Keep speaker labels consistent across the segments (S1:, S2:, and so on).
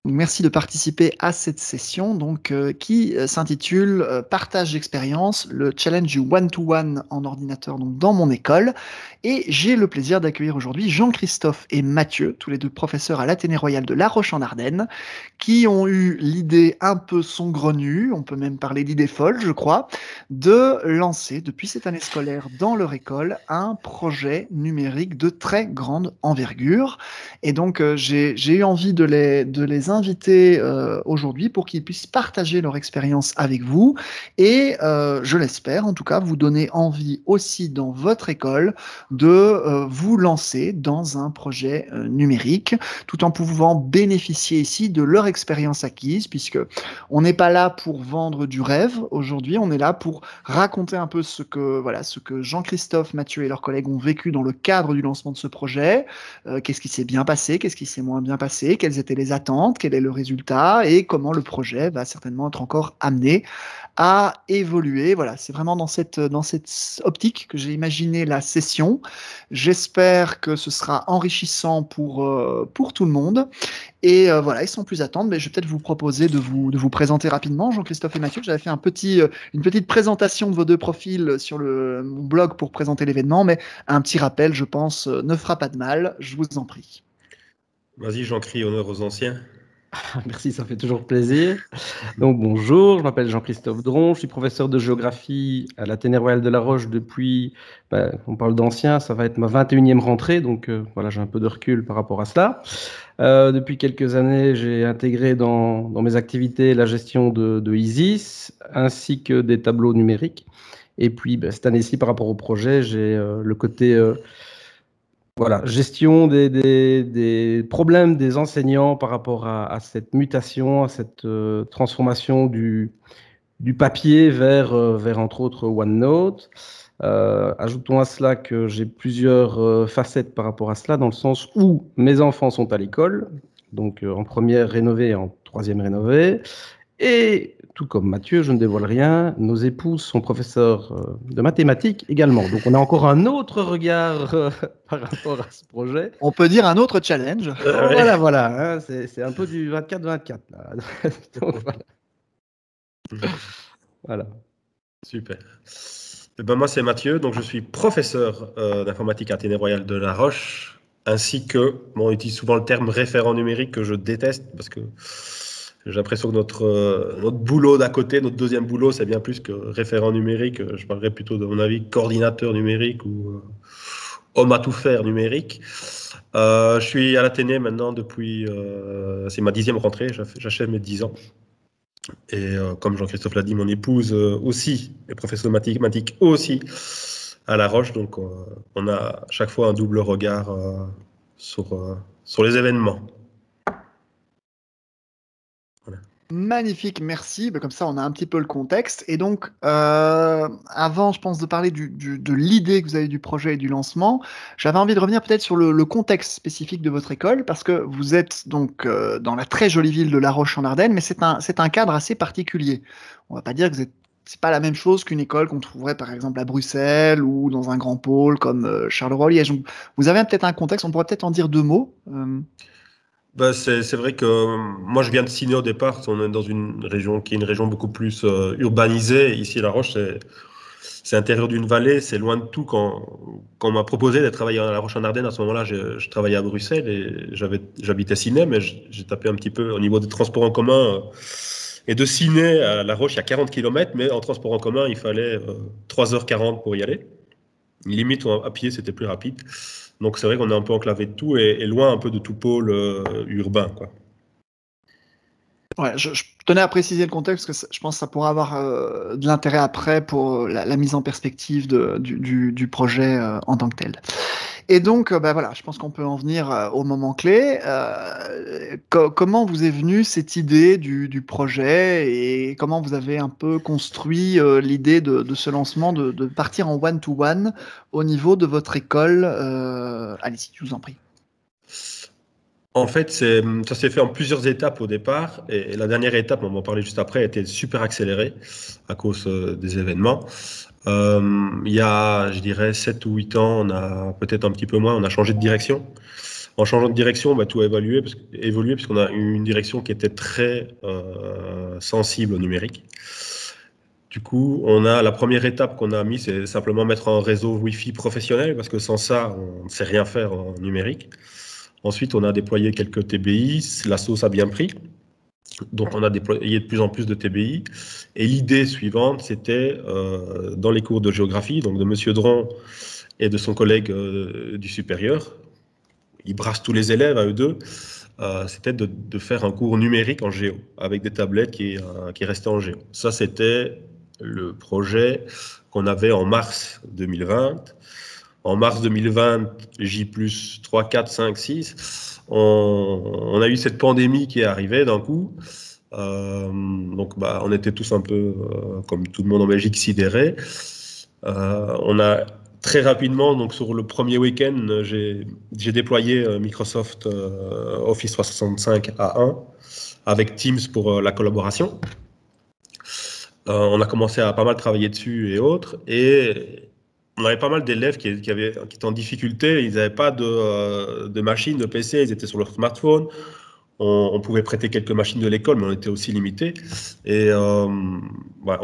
S1: Merci de participer à cette session qui s'intitule Partage d'expérience, le challenge du one-to-one en ordinateur dans mon école. Et j'ai le plaisir d'accueillir aujourd'hui Jean-Christophe et Mathieu, tous les deux professeurs à l'Athénée Royal de La Roche-en-Ardenne, qui ont eu l'idée un peu saugrenue, on peut même parler d'idée folle, je crois, de lancer depuis cette année scolaire dans leur école un projet numérique de très grande envergure. Et donc, j'ai eu envie de les inviter aujourd'hui pour qu'ils puissent partager leur expérience avec vous et, je l'espère en tout cas, vous donner envie aussi dans votre école de vous lancer dans un projet numérique, tout en pouvant bénéficier ici de leur expérience acquise, puisque on n'est pas là pour vendre du rêve aujourd'hui, on est là pour raconter un peu ce que Jean-Christophe, Mathieu et leurs collègues ont vécu dans le cadre du lancement de ce projet. Qu'est-ce qui s'est bien passé, qu'est-ce qui s'est moins bien passé, quelles étaient les attentes, quel est le résultat et comment le projet va certainement être encore amené à évoluer. Voilà, c'est vraiment dans cette optique que j'ai imaginé la session. J'espère que ce sera enrichissant pour tout le monde. Et voilà, et sans plus attendre, mais je vais peut-être vous proposer de vous présenter rapidement, Jean-Christophe et Mathieu. J'avais fait une petite présentation de vos deux profils sur mon blog pour présenter l'événement, mais un petit rappel, je pense, ne fera pas de mal. Je vous en prie.
S2: Vas-y, j'en crie honneur aux anciens.
S3: Merci, ça fait toujours plaisir. Donc bonjour, je m'appelle Jean-Christophe Dron, je suis professeur de géographie à l'Athénée Royal de La Roche depuis, on parle d'ancien, ça va être ma 21e rentrée, donc voilà, j'ai un peu de recul par rapport à cela. Depuis quelques années, j'ai intégré dans mes activités la gestion de ISIS, ainsi que des tableaux numériques. Et puis cette année-ci, par rapport au projet, j'ai le côté... Voilà, gestion des problèmes des enseignants par rapport à cette mutation, à cette transformation du papier vers entre autres OneNote. Ajoutons à cela que j'ai plusieurs facettes par rapport à cela, dans le sens où mes enfants sont à l'école, donc en première rénovée et en troisième rénovée. Et tout comme Mathieu, je ne dévoile rien, nos épouses sont professeurs de mathématiques également. Donc on a encore un autre regard par rapport à ce projet.
S1: On peut dire un autre challenge.
S3: Voilà, voilà, hein, c'est un peu du 24-24 là. Donc, voilà.
S2: Super. Et ben moi, c'est Mathieu, donc je suis professeur d'informatique à Athénée Royal de La Roche, ainsi que, on utilise souvent le terme référent numérique que je déteste parce que j'ai l'impression que notre boulot d'à côté, notre deuxième boulot, c'est bien plus que référent numérique. Je parlerais plutôt, de mon avis, coordinateur numérique ou homme à tout faire numérique. Je suis à l'Athénée maintenant depuis, c'est ma 10e rentrée, j'achève mes 10 ans. Et comme Jean-Christophe l'a dit, mon épouse aussi est professeure de mathématiques aussi à La Roche. Donc on a chaque fois un double regard sur les événements. Voilà.
S1: Magnifique, merci. Comme ça, on a un petit peu le contexte. Et donc, avant, je pense, de parler de l'idée que vous avez du projet et du lancement, j'avais envie de revenir peut-être sur le contexte spécifique de votre école, parce que vous êtes donc dans la très jolie ville de La Roche-en-Ardenne, mais c'est un cadre assez particulier. On va pas dire que c'est pas la même chose qu'une école qu'on trouverait par exemple à Bruxelles ou dans un grand pôle comme Charleroi-Liège. Donc, vous avez peut-être un contexte, on pourrait peut-être en dire deux mots.
S2: Ben, c'est vrai que moi je viens de Ciné au départ, on est dans une région qui est une région beaucoup plus urbanisée. Ici La Roche, c'est l'intérieur d'une vallée, c'est loin de tout. Quand on m'a proposé d'être travailler à La Roche-en-Ardenne, à ce moment-là, je travaillais à Bruxelles et j'habitais Ciné, mais j'ai tapé un petit peu au niveau des transports en commun. Et de Ciné à La Roche, il y a 40 km, mais en transport en commun, il fallait 3h40 pour y aller. Limite, à pied, c'était plus rapide. Donc c'est vrai qu'on est un peu enclavé de tout et loin un peu de tout pôle urbain, quoi.
S1: Ouais, je tenais à préciser le contexte parce que je pense que ça pourra avoir de l'intérêt après pour la mise en perspective du projet en tant que tel. Et donc, voilà, je pense qu'on peut en venir au moment clé. Comment vous est venue cette idée du projet et comment vous avez un peu construit l'idée de ce lancement, de partir en one-to-one au niveau de votre école? Allez-y, je vous en prie.
S2: En fait, ça s'est fait en plusieurs étapes au départ. Et la dernière étape, on va en parler juste après, a été super accélérée à cause des événements. Il y a, je dirais, 7 ou 8 ans, on a peut-être un petit peu moins, on a changé de direction. En changeant de direction, tout a évolué puisqu'on a eu une direction qui était très sensible au numérique. Du coup, la première étape qu'on a mis, c'est simplement mettre un réseau Wi-Fi professionnel, parce que sans ça, on ne sait rien faire en numérique. Ensuite, on a déployé quelques TBI, la sauce a bien pris. Donc, on a déployé de plus en plus de TBI. Et l'idée suivante, c'était, dans les cours de géographie, donc de M. Dron et de son collègue du supérieur, ils brassent tous les élèves à eux deux, c'était de faire un cours numérique en géo, avec des tablettes qui restaient en géo. Ça, c'était le projet qu'on avait en mars 2020. En mars 2020, J+, 3, 4, 5, 6, on a eu cette pandémie qui est arrivée d'un coup. Donc, on était tous un peu, comme tout le monde en Belgique, sidérés. On a très rapidement, donc sur le premier week-end, j'ai déployé Microsoft Office 365 A1 avec Teams pour la collaboration. On a commencé à pas mal travailler dessus et autres, et on avait pas mal d'élèves qui étaient en difficulté. Ils n'avaient pas de machine, de PC, ils étaient sur leur smartphone. On pouvait prêter quelques machines de l'école, mais on était aussi limité. Et on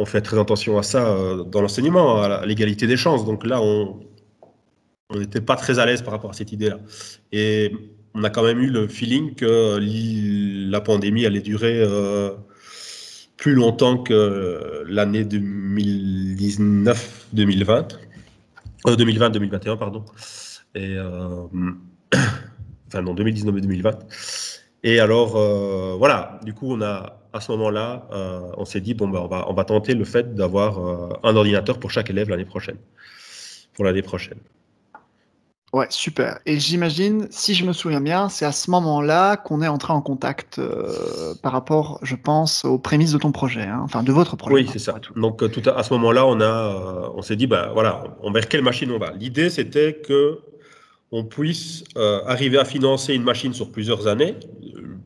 S2: fait très attention à ça dans l'enseignement, à l'égalité des chances. Donc là, on n'était pas très à l'aise par rapport à cette idée-là. Et on a quand même eu le feeling que la pandémie allait durer plus longtemps que l'année 2019-2020. 2020-2021, pardon. Et, enfin, non, 2019 et 2020. Et alors, voilà, du coup, à ce moment-là, on s'est dit, on va tenter le fait d'avoir un ordinateur pour chaque élève l'année prochaine. Pour l'année prochaine.
S1: Ouais, super. Et j'imagine, si je me souviens bien, c'est à ce moment-là qu'on est entré en contact par rapport, je pense, aux prémices de ton projet, hein, enfin de votre projet.
S2: Oui, c'est ça. Donc, à ce moment-là, on s'est dit, voilà, vers quelle machine on va. L'idée, c'était que on puisse arriver à financer une machine sur plusieurs années,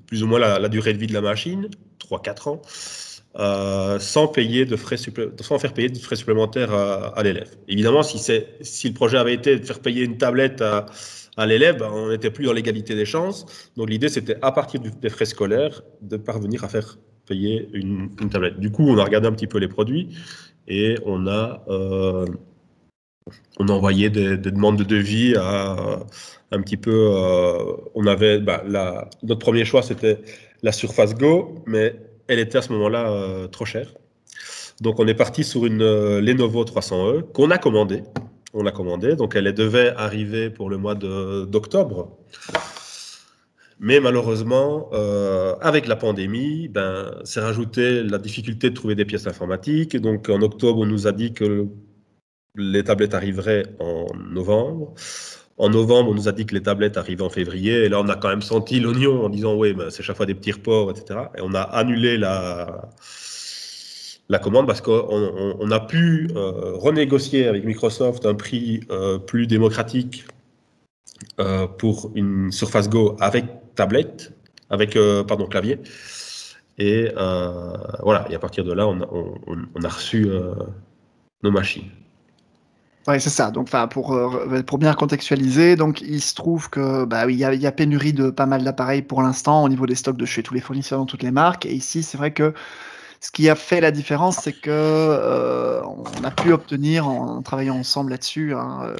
S2: plus ou moins la durée de vie de la machine, 3-4 ans, sans faire payer de frais supplémentaires à l'élève. Évidemment, si le projet avait été de faire payer une tablette à l'élève, on n'était plus dans l'égalité des chances. Donc l'idée, c'était à partir des frais scolaires de parvenir à faire payer une tablette. Du coup, on a regardé un petit peu les produits et on a envoyé des demandes de devis à un petit peu. On avait notre premier choix, c'était la Surface Go, mais elle était à ce moment-là trop chère. Donc on est parti sur une Lenovo 300E qu'on a commandée. On l'a commandée, donc elle devait arriver pour le mois d'octobre. Mais malheureusement, avec la pandémie, s'est rajouté la difficulté de trouver des pièces informatiques. Donc en octobre, on nous a dit que les tablettes arriveraient en novembre. En novembre, on nous a dit que les tablettes arrivaient en février. Et là, on a quand même senti l'oignon en disant, oui, c'est chaque fois des petits reports, etc. Et on a annulé la commande parce qu'on a pu renégocier avec Microsoft un prix plus démocratique pour une Surface Go avec tablette, avec clavier. Et voilà, et à partir de là, on a reçu nos machines.
S1: Oui, c'est ça. Donc, pour bien contextualiser, donc il se trouve que il y a pénurie de pas mal d'appareils pour l'instant au niveau des stocks de chez tous les fournisseurs dans toutes les marques. Et ici, c'est vrai que ce qui a fait la différence, c'est que on a pu obtenir, en travaillant ensemble là-dessus, hein,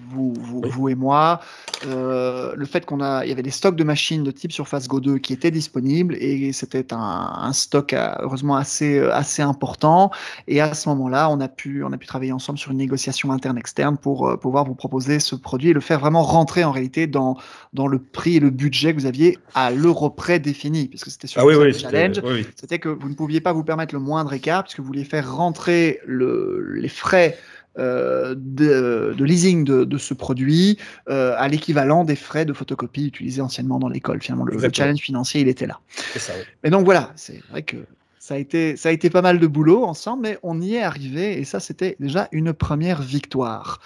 S1: vous et moi, le fait il y avait des stocks de machines de type Surface Go 2 qui étaient disponibles, et c'était un stock heureusement assez important. Et à ce moment-là, on a pu travailler ensemble sur une négociation interne-externe pour pouvoir vous proposer ce produit et le faire vraiment rentrer en réalité dans le prix et le budget que vous aviez à l'euro près défini, parce que c'était sur le challenge. C'était que vous ne pouviez pas vous permettre le moindre écart, puisque vous vouliez faire rentrer les frais de leasing de ce produit à l'équivalent des frais de photocopie utilisés anciennement dans l'école. Finalement, le challenge financier, il était là.
S2: C'est ça, oui.
S1: Mais donc voilà, c'est vrai que ça a été pas mal de boulot ensemble, mais on y est arrivé, et ça, c'était déjà une première victoire.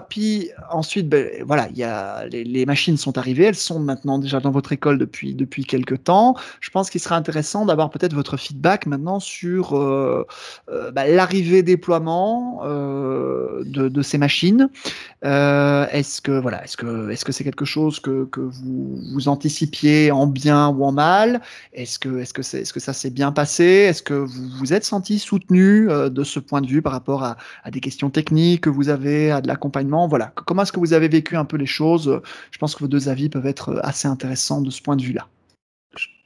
S1: Puis ensuite, voilà, les machines sont arrivées, elles sont maintenant déjà dans votre école depuis quelques temps. Je pense qu'il serait intéressant d'avoir peut-être votre feedback maintenant sur l'arrivée déploiement de ces machines. Est-ce que c'est quelque chose que vous anticipiez en bien ou en mal? Est-ce que ça s'est bien passé? Est-ce que vous vous êtes senti soutenu de ce point de vue par rapport à des questions techniques que vous avez, à de l'accompagnement? Voilà. Comment est-ce que vous avez vécu un peu les choses? Je pense que vos deux avis peuvent être assez intéressants de ce point de vue-là.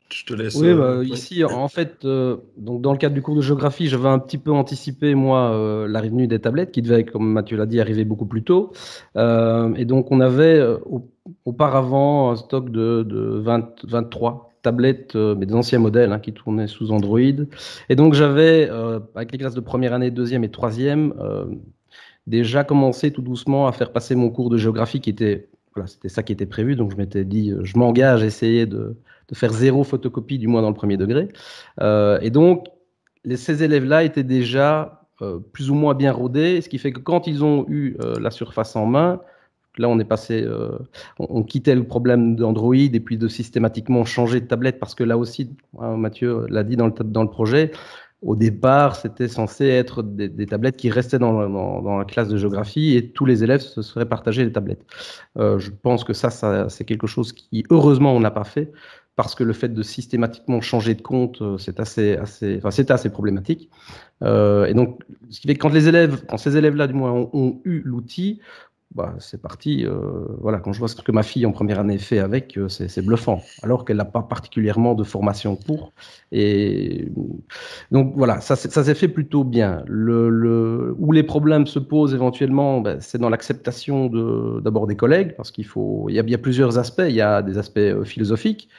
S2: Je te laisse.
S3: Oui, ici, en fait, donc dans le cadre du cours de géographie, j'avais un petit peu anticipé, moi, l'arrivée des tablettes qui devait, comme Mathieu l'a dit, arriver beaucoup plus tôt. Et donc, on avait auparavant un stock de 23 tablettes, mais des anciens modèles qui tournaient sous Android. Et donc, j'avais, avec les classes de première année, deuxième et troisième, déjà commencé tout doucement à faire passer mon cours de géographie qui était, voilà, c'était ça qui était prévu. Donc, je m'étais dit, je m'engage à essayer de faire 0 photocopie, du moins dans le premier degré. Et donc, ces élèves-là étaient déjà plus ou moins bien rodés, ce qui fait que quand ils ont eu la surface en main, là, on est passé, on quittait le problème d'Android et puis de systématiquement changer de tablette, parce que là aussi, Mathieu l'a dit dans le projet, au départ, c'était censé être des tablettes qui restaient dans la classe de géographie et tous les élèves se seraient partagés les tablettes. Je pense que ça c'est quelque chose qui, heureusement, on n'a pas fait, parce que le fait de systématiquement changer de compte, c'est assez problématique. Et donc, ce qui fait que quand ces élèves-là, du moins, ont eu l'outil, c'est parti. Voilà, quand je vois ce que ma fille en première année fait avec, c'est bluffant, alors qu'elle n'a pas particulièrement de formation pour. Et donc voilà, ça s'est fait plutôt bien. Où les problèmes se posent éventuellement, c'est dans l'acceptation d'abord des collègues, parce il y a plusieurs aspects. Il y a des aspects philosophiques,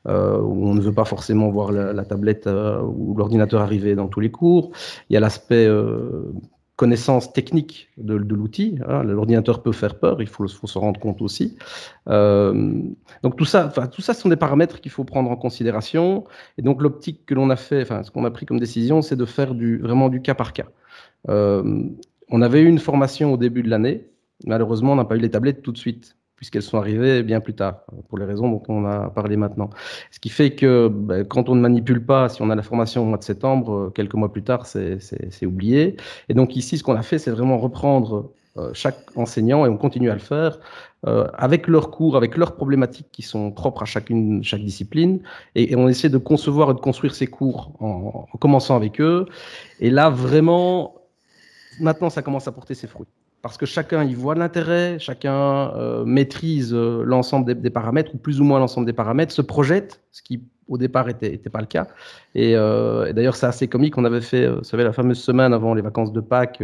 S3: où on ne veut pas forcément voir la tablette ou l'ordinateur arriver dans tous les cours. Il y a l'aspect connaissance technique de l'outil. L'ordinateur peut faire peur, il faut se rendre compte aussi. Donc tout ça, ce sont des paramètres qu'il faut prendre en considération. Et donc l'optique que l'on a fait, ce qu'on a pris comme décision, c'est de faire vraiment du cas par cas. On avait eu une formation au début de l'année. Malheureusement, on n'a pas eu les tablettes tout de suite, puisqu'elles sont arrivées bien plus tard, pour les raisons dont on a parlé maintenant. Ce qui fait que quand on ne manipule pas, si on a la formation au mois de septembre, quelques mois plus tard, c'est oublié. Et donc ici, ce qu'on a fait, c'est vraiment reprendre chaque enseignant, et on continue à le faire, avec leurs cours, avec leurs problématiques qui sont propres à chaque discipline. Et on essaie de concevoir et de construire ces cours en commençant avec eux. Et là, vraiment, maintenant, ça commence à porter ses fruits. Parce que chacun y voit de l'intérêt, chacun maîtrise l'ensemble des paramètres, ou plus ou moins l'ensemble des paramètres, se projette, ce qui au départ était pas le cas. Et d'ailleurs, c'est assez comique. On avait fait, vous savez, la fameuse semaine avant les vacances de Pâques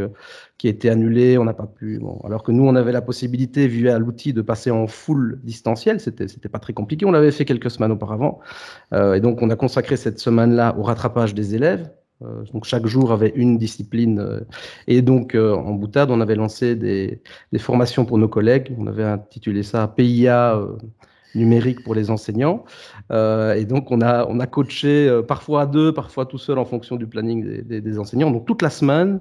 S3: qui a été annulée. On n'a pas pu. Alors que nous, on avait la possibilité, vu à l'outil, de passer en full distanciel. C'était pas très compliqué. On l'avait fait quelques semaines auparavant. Et donc, on a consacré cette semaine-là au rattrapage des élèves. Donc chaque jour avait une discipline et donc en boutade on avait lancé des formations pour nos collègues. On avait intitulé ça PIA numérique pour les enseignants, et donc on a coaché parfois à deux, parfois tout seul en fonction du planning des enseignants, donc toute la semaine.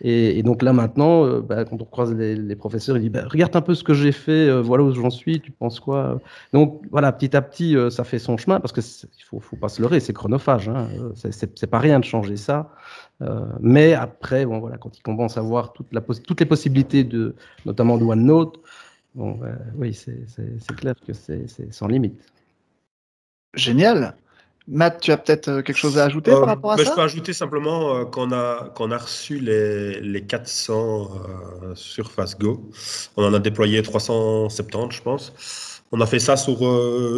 S3: Et donc là maintenant, quand on croise les professeurs, ils disent regarde un peu ce que j'ai fait, voilà où j'en suis, tu penses quoi? Donc voilà, petit à petit ça fait son chemin, parce que il faut pas se leurrer, c'est chronophage, c'est pas rien de changer ça, mais après voilà, quand ils commencent à voir toutes les possibilités notamment de OneNote, oui, c'est clair que c'est sans limite.
S1: Génial. Matt, tu as peut-être quelque chose à ajouter par rapport à ça?
S2: Je peux ajouter simplement qu'on a reçu les 400 Surface Go. On en a déployé 370, je pense. On a fait ça sur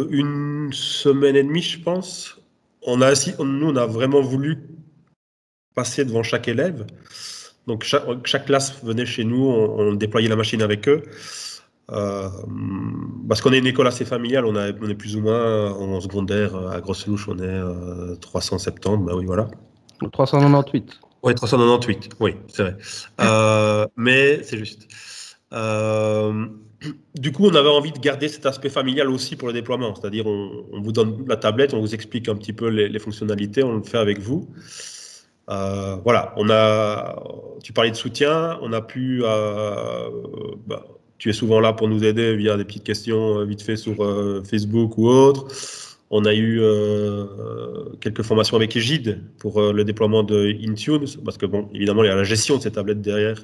S2: une semaine et demie, je pense. Nous, on a vraiment voulu passer devant chaque élève. Donc, chaque classe venait chez nous, on déployait la machine avec eux. Parce qu'on est une école assez familiale, on est plus ou moins en secondaire, à Grosse-Louche, on est 370, oui, voilà.
S3: 398.
S2: Oui, 398, oui, c'est vrai. Mais c'est juste. Du coup, on avait envie de garder cet aspect familial aussi pour le déploiement, c'est-à-dire on vous donne la tablette, on vous explique un petit peu les fonctionnalités, on le fait avec vous. Voilà, tu parlais de soutien, on a pu, tu es souvent là pour nous aider via des petites questions vite fait sur Facebook ou autre. On a eu quelques formations avec Egide pour le déploiement de Intune, parce que bon, évidemment, il y a la gestion de ces tablettes derrière,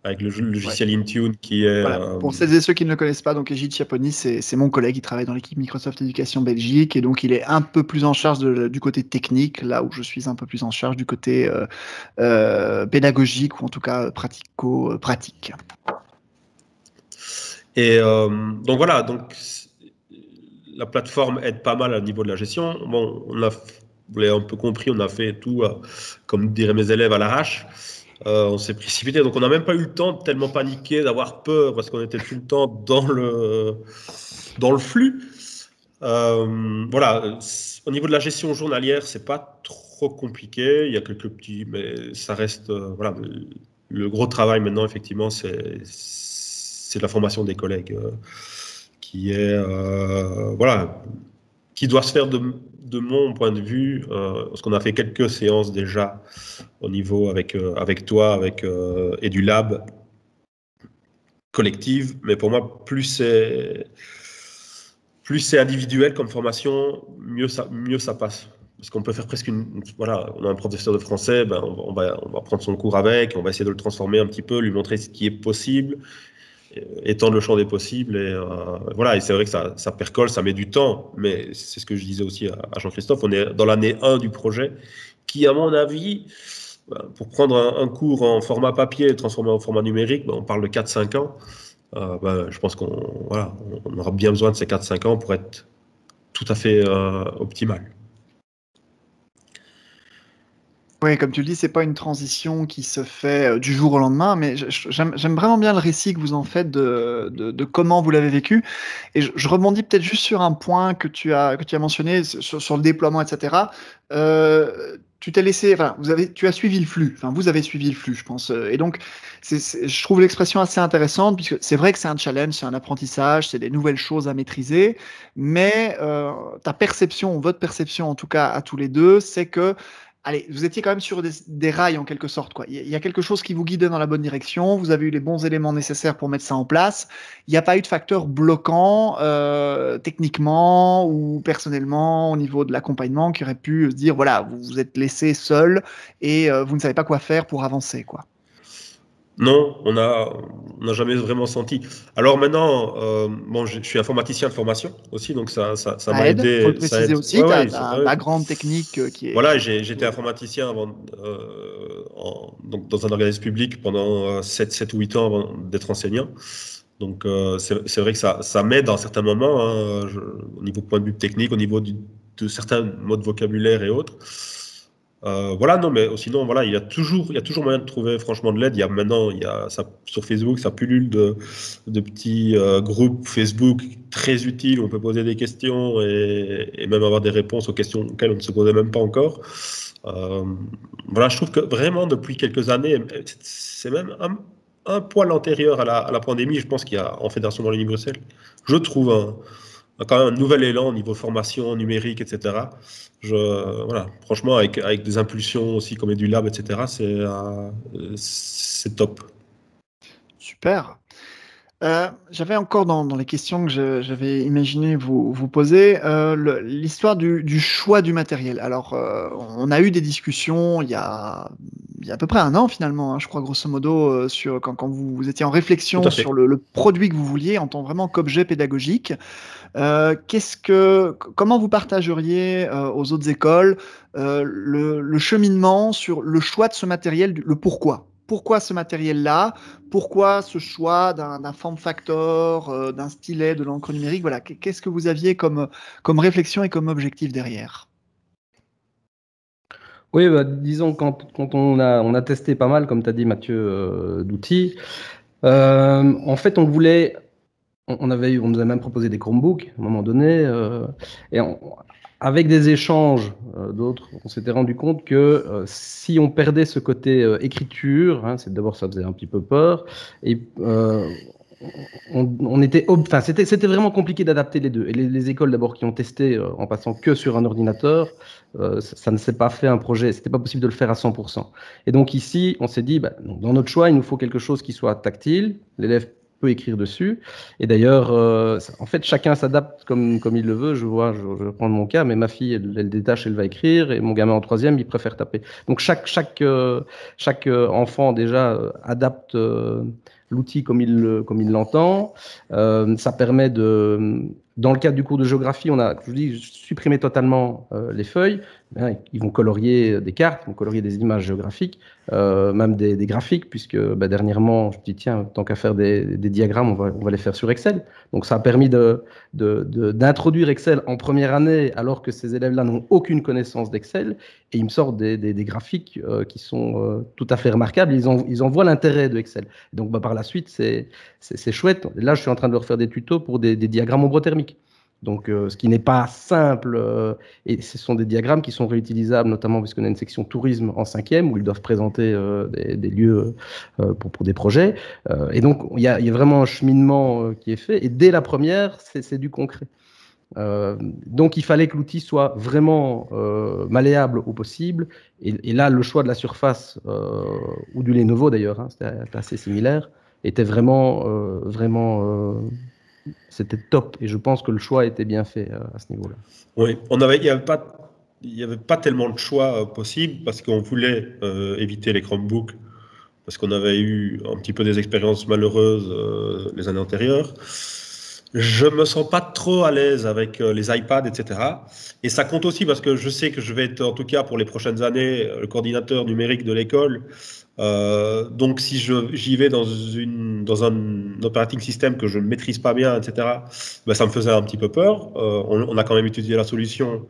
S2: avec le logiciel Intune qui est...
S1: Voilà. Pour celles et ceux qui ne le connaissent pas, donc Egide Chiapponi, c'est mon collègue, il travaille dans l'équipe Microsoft Éducation Belgique, et donc il est un peu plus en charge du côté technique, là où je suis un peu plus en charge du côté pédagogique, ou en tout cas pratico-pratique.
S2: Et donc voilà, donc la plateforme aide pas mal au niveau de la gestion. Bon, vous l'avez un peu compris, on a fait tout, comme diraient mes élèves, à l'arrache. On s'est précipité, donc on n'a même pas eu le temps de tellement paniquer, d'avoir peur, parce qu'on était tout le temps dans le flux. Voilà, au niveau de la gestion journalière, c'est pas trop compliqué. Il y a quelques petits, mais ça reste, voilà, le gros travail maintenant, effectivement, c'est la formation des collègues qui est, voilà, qui doit se faire de mon point de vue, parce qu'on a fait quelques séances déjà au niveau avec toi, avec EduLab collective, mais pour moi, plus c'est individuel comme formation, mieux ça passe. Parce qu'on peut faire presque voilà, on a un professeur de français, ben on va prendre son cours avec, on va essayer de le transformer un petit peu, lui montrer ce qui est possible, étendre le champ des possibles, et voilà, et c'est vrai que ça percole, ça met du temps, mais c'est ce que je disais aussi à Jean-Christophe, on est dans l'année 1 du projet, qui, à mon avis, pour prendre un cours en format papier et transformer en format numérique, on parle de 4-5 ans. Je pense qu'on aura bien besoin de ces 4-5 ans pour être tout à fait optimal.
S1: Oui, comme tu le dis, c'est pas une transition qui se fait du jour au lendemain, mais j'aime vraiment bien le récit que vous en faites de comment vous l'avez vécu. Et je rebondis peut-être juste sur un point que tu as mentionné sur le déploiement, etc. Tu t'es laissé, enfin, tu as suivi le flux. Enfin, vous avez suivi le flux, je pense. Et donc, je trouve l'expression assez intéressante, puisque c'est vrai que c'est un challenge, c'est un apprentissage, c'est des nouvelles choses à maîtriser, mais votre perception, en tout cas à tous les deux, c'est que allez, vous étiez quand même sur des rails en quelque sorte, quoi. Il y a quelque chose qui vous guidait dans la bonne direction, vous avez eu les bons éléments nécessaires pour mettre ça en place. Il n'y a pas eu de facteur bloquant techniquement ou personnellement au niveau de l'accompagnement qui aurait pu se dire, voilà, vous vous êtes laissé seul et vous ne savez pas quoi faire pour avancer, quoi.
S2: Non, on n'a jamais vraiment senti. Alors maintenant, bon, je suis informaticien de formation aussi, donc ça m'a
S1: aide,
S2: aidé.
S1: faut le préciser
S2: Ça aide.
S1: aussi,
S2: Ouais,
S1: tu as un background technique qui est...
S2: Voilà, j'étais informaticien avant, donc dans un organisme public pendant 7 ou 8 ans avant d'être enseignant. Donc c'est vrai que ça m'aide dans certains moments, hein, au niveau point de vue technique, au niveau de certains mots de vocabulaire et autres. Voilà, non, mais sinon, voilà, il y a toujours moyen de trouver franchement de l'aide. Il y a ça, sur Facebook, ça pullule de petits groupes Facebook très utiles où on peut poser des questions et même avoir des réponses aux questions auxquelles on ne se posait même pas encore. Voilà, je trouve que vraiment depuis quelques années, c'est même un poil antérieur à la pandémie, je pense qu'il y a en Fédération dans l'Université, je trouve quand même un nouvel élan au niveau formation numérique, etc. Voilà, franchement, avec des impulsions aussi comme EduLab, etc., c'est top.
S1: Super. J'avais encore dans les questions que j'avais imaginé vous poser l'histoire du choix du matériel. Alors, on a eu des discussions il y a à peu près un an finalement, hein, je crois grosso modo, sur quand vous étiez en réflexion sur le produit que vous vouliez en tant vraiment qu'objet pédagogique. Comment vous partageriez aux autres écoles le cheminement sur le choix de ce matériel, le pourquoi? Pourquoi ce matériel-là? Pourquoi ce choix d'un form factor, d'un stylet, de l'encre numérique? Voilà, qu'est-ce que vous aviez comme réflexion et comme objectif derrière?
S3: Oui, disons quand on a testé pas mal, comme tu as dit Mathieu, d'outils, en fait on voulait, on nous a même proposé des Chromebooks à un moment donné, et avec des échanges d'autres, on s'était rendu compte que si on perdait ce côté écriture, hein, d'abord ça faisait un petit peu peur, et c'était vraiment compliqué d'adapter les deux. Et les écoles d'abord qui ont testé en passant que sur un ordinateur, ça ne s'est pas fait un projet, c'était pas possible de le faire à 100%. Et donc ici, on s'est dit, dans notre choix, il nous faut quelque chose qui soit tactile, l'élève peut écrire dessus. Et d'ailleurs, en fait, chacun s'adapte comme il le veut. Je vais prendre mon cas, mais ma fille, elle détache, elle va écrire, et mon gamin en 3e, il préfère taper. Donc chaque enfant déjà adapte l'outil comme il l'entend. Ça permet dans le cadre du cours de géographie, on a, je vous dis, supprimé totalement les feuilles. Ils vont colorier des cartes, ils vont colorier des images géographiques, même des graphiques, puisque dernièrement, je me dis, tiens, tant qu'à faire des diagrammes, on va les faire sur Excel. Donc ça a permis d'introduire Excel en première année, alors que ces élèves-là n'ont aucune connaissance d'Excel, et ils me sortent des graphiques qui sont tout à fait remarquables. Ils en voient l'intérêt de Excel. Donc par la suite, c'est chouette. Là, je suis en train de leur faire des tutos pour des diagrammes ombrothermiques. Donc, ce qui n'est pas simple, et ce sont des diagrammes qui sont réutilisables, notamment parce qu'on a une section tourisme en 5e où ils doivent présenter des lieux pour des projets. Et donc, il y a vraiment un cheminement qui est fait. Et dès la première, c'est du concret. Donc, il fallait que l'outil soit vraiment malléable au possible. Et là, le choix de la Surface ou du Lenovo d'ailleurs, c'était assez similaire, était vraiment c'était top, et je pense que le choix était bien fait à ce niveau-là.
S2: Oui, il n'y avait pas tellement de choix possible parce qu'on voulait éviter les Chromebooks, parce qu'on avait eu un petit peu des expériences malheureuses les années antérieures. Je me sens pas trop à l'aise avec les iPads, etc. Et ça compte aussi parce que je sais que je vais être, en tout cas pour les prochaines années, le coordinateur numérique de l'école. Donc si j'y vais dans un operating system que je ne maîtrise pas bien, etc., ça me faisait un petit peu peur. On a quand même étudié la solution,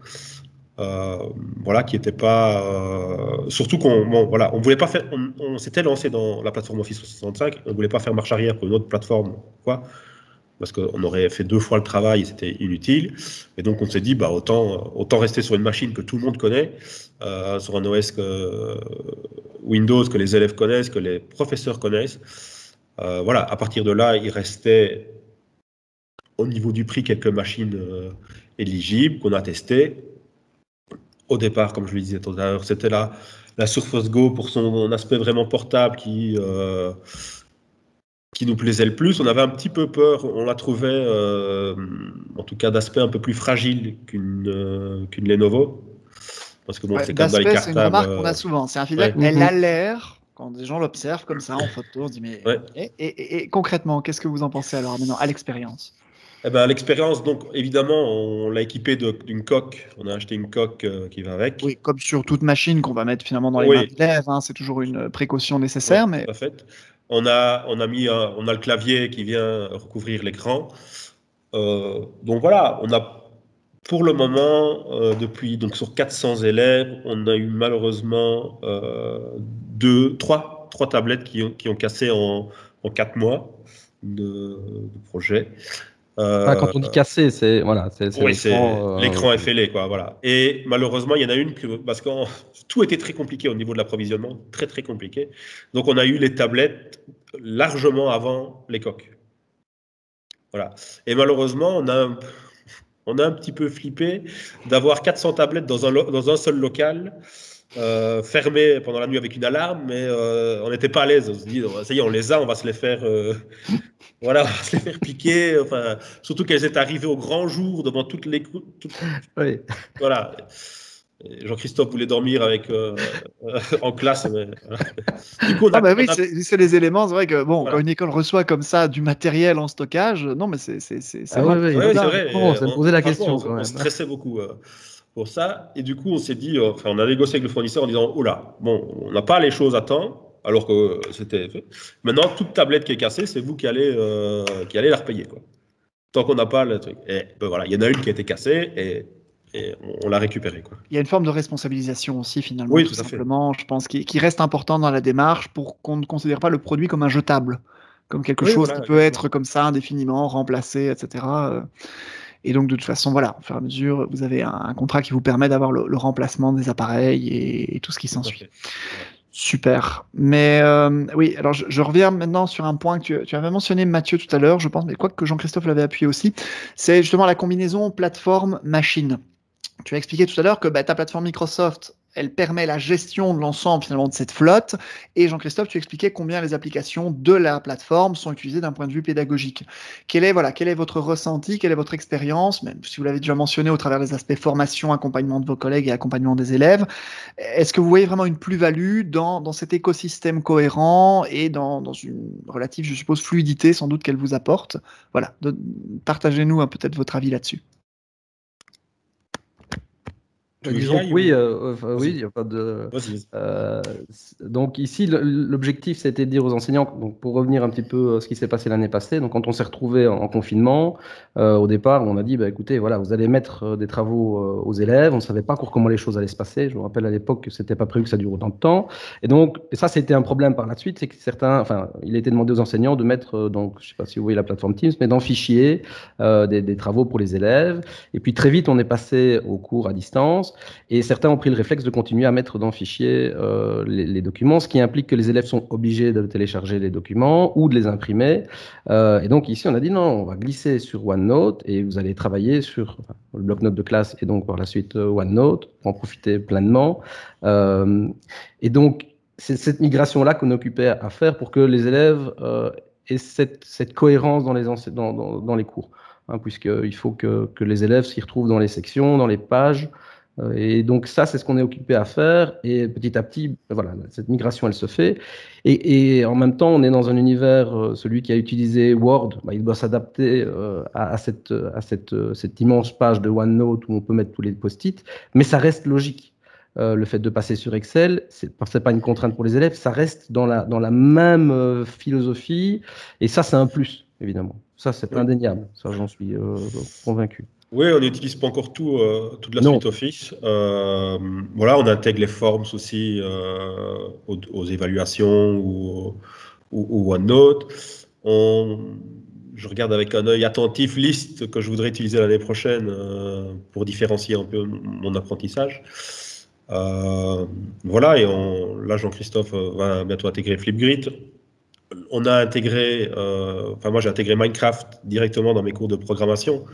S2: qui n'était pas... surtout on voulait pas faire... On s'était lancé dans la plateforme Office 365, on ne voulait pas faire marche arrière pour une autre plateforme, parce qu'on aurait fait 2 fois le travail et c'était inutile. Et donc on s'est dit, autant rester sur une machine que tout le monde connaît, sur un OS Windows que les élèves connaissent, que les professeurs connaissent. À partir de là, il restait au niveau du prix quelques machines éligibles qu'on a testées. Au départ, comme je le disais tout à l'heure, c'était la Surface Go pour son aspect vraiment portable qui nous plaisait le plus. On avait un petit peu peur, on la trouvait, en tout cas d'aspect un peu plus fragile qu'une Lenovo. Parce que c'est quand même dans les cartables.
S1: C'est une remarque qu'on a souvent. C'est un feedback. Elle a l'air, quand des gens l'observent comme ça en photo, on se dit mais. Et concrètement, qu'est-ce que vous en pensez alors maintenant à l'expérience?
S2: L'expérience, donc évidemment, on l'a équipé d'une coque. On a acheté une coque qui va avec.
S1: Oui, comme sur toute machine qu'on va mettre finalement dans les mains d'élèves. C'est toujours une précaution nécessaire, mais.
S2: Tout à fait. On a le clavier qui vient recouvrir l'écran. Donc voilà, on a pour le moment, sur 400 élèves, on a eu malheureusement 3 tablettes qui ont cassé en 4 mois de projet.
S3: Quand on dit cassé, c'est
S2: l'écran est fêlé, voilà. Et malheureusement, il y en a une parce que tout était très compliqué au niveau de l'approvisionnement, très très compliqué. Donc on a eu les tablettes largement avant les coques. Voilà. Et malheureusement, on a un petit peu flippé d'avoir 400 tablettes dans un seul local, fermé pendant la nuit avec une alarme, mais on n'était pas à l'aise. On se dit, ça y est, on les a, on va se les faire. On va se les faire piquer. Surtout qu'elles étaient arrivées au grand jour devant toutes les.
S3: Oui.
S2: Voilà. Jean-Christophe voulait dormir en classe. Mais,
S1: du coup, c'est les éléments. C'est vrai que quand une école reçoit comme ça du matériel en stockage, non, mais c'est
S2: vrai.
S3: Ça me posait la question.
S2: On stressait beaucoup pour ça. Et du coup, on s'est dit, on a négocié avec le fournisseur en disant, on n'a pas les choses à temps. Alors que c'était fait. Maintenant, toute tablette qui est cassée, c'est vous qui allez la repayer, Tant qu'on n'a pas le truc. Et il y en a une qui a été cassée et on l'a récupérée,
S1: Il y a une forme de responsabilisation aussi, finalement,
S2: oui,
S1: tout simplement, je pense, qui reste important dans la démarche pour qu'on ne considère pas le produit comme un jetable, comme quelque chose qui peut être comme ça indéfiniment remplacé, etc. Et donc, de toute façon, au fur et à mesure, vous avez un contrat qui vous permet d'avoir le remplacement des appareils et tout ce qui s'ensuit. Super. Mais oui, alors je reviens maintenant sur un point que tu avais mentionné, Mathieu, tout à l'heure, je pense, mais quoi que Jean-Christophe l'avait appuyé aussi, c'est justement la combinaison plateforme-machine. Tu as expliqué tout à l'heure que ta plateforme Microsoft, elle permet la gestion de l'ensemble finalement de cette flotte. Et Jean-Christophe, tu expliquais combien les applications de la plateforme sont utilisées d'un point de vue pédagogique. Quel est votre ressenti, quelle est votre expérience, même si vous l'avez déjà mentionné au travers des aspects formation, accompagnement de vos collègues et accompagnement des élèves. Est-ce que vous voyez vraiment une plus-value dans cet écosystème cohérent et dans une relative, je suppose, fluidité sans doute qu'elle vous apporte? Voilà, partagez-nous peut-être votre avis là-dessus.
S3: Disons que oui, il n'y a pas de. Donc ici, l'objectif, c'était de dire aux enseignants, donc pour revenir un petit peu à ce qui s'est passé l'année passée, donc quand on s'est retrouvé en confinement, au départ, on a dit, écoutez, voilà, vous allez mettre des travaux aux élèves, on ne savait pas encore comment les choses allaient se passer, je me rappelle à l'époque que c'était pas prévu que ça dure autant de temps, et donc ça, c'était un problème par la suite, c'est que il a été demandé aux enseignants de mettre, donc je ne sais pas si vous voyez la plateforme Teams, mais dans fichier des travaux pour les élèves, et puis très vite, on est passé aux cours à distance. Et certains ont pris le réflexe de continuer à mettre dans le fichier les documents, ce qui implique que les élèves sont obligés de télécharger les documents ou de les imprimer. Et donc ici, on a dit non, on va glisser sur OneNote et vous allez travailler sur le bloc-notes de classe et donc par la suite OneNote pour en profiter pleinement. Et donc, c'est cette migration-là qu'on est occupé à faire pour que les élèves aient cette cohérence dans les cours. Puisqu'il faut que les élèves s'y retrouvent dans les sections, dans les pages. Et donc ça, c'est ce qu'on est occupé à faire. Et petit à petit, voilà, cette migration, elle se fait. Et en même temps, on est dans un univers, celui qui a utilisé Word, il doit s'adapter à cette immense page de OneNote où on peut mettre tous les post-it. Mais ça reste logique. Le fait de passer sur Excel, c'est pas une contrainte pour les élèves, ça reste dans la même philosophie. Et ça, c'est un plus, évidemment. Ça, c'est indéniable. Ça, j'en suis convaincu.
S2: Oui, on n'utilise pas encore toute la suite Office. Voilà, on intègre les forms aussi aux évaluations ou OneNote. Je regarde avec un œil attentif liste que je voudrais utiliser l'année prochaine pour différencier un peu mon apprentissage. Voilà, et là, Jean-Christophe va bientôt intégrer Flipgrid. On a intégré, moi j'ai intégré Minecraft directement dans mes cours de programmation.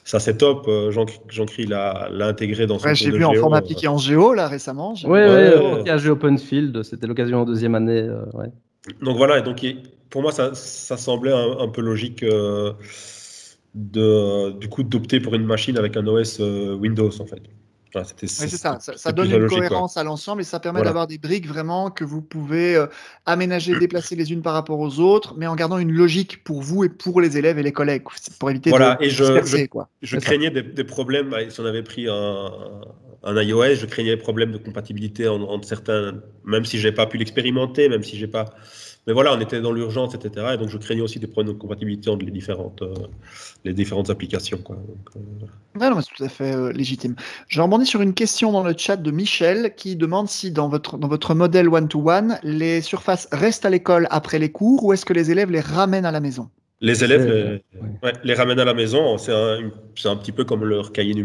S2: Ça, c'est top. Jean-Cri l'a intégré dans son cours de géo.
S1: J'ai vu en forme appliqué en géo, là, récemment.
S3: Oui, à GeoPenfield, c'était l'occasion en deuxième année.
S2: Donc voilà, et donc pour moi, ça semblait un peu logique du coup d'opter pour une machine avec un OS Windows, en fait. Voilà,
S1: c'est ça. Ça donne une cohérence à l'ensemble et ça permet d'avoir des briques vraiment que vous pouvez aménager, déplacer les unes par rapport aux autres, mais en gardant une logique pour vous et pour les élèves et les collègues, pour éviter de disperser.
S2: Je craignais des problèmes, si on avait pris un iOS, je craignais des problèmes de compatibilité entre certains, même si je n'ai pas pu l'expérimenter, même si j'ai pas... Mais voilà, on était dans l'urgence, etc. Et donc, je craignais aussi des problèmes de compatibilité entre les différentes applications. Quoi.
S1: Non, c'est tout à fait légitime. Je rebondis sur une question dans le chat de Michel qui demande si dans votre modèle one-to-one, les surfaces restent à l'école après les cours ou est-ce que les élèves les ramènent à la maison?
S2: Les élèves les ramènent à la maison. C'est un petit peu comme leur cahier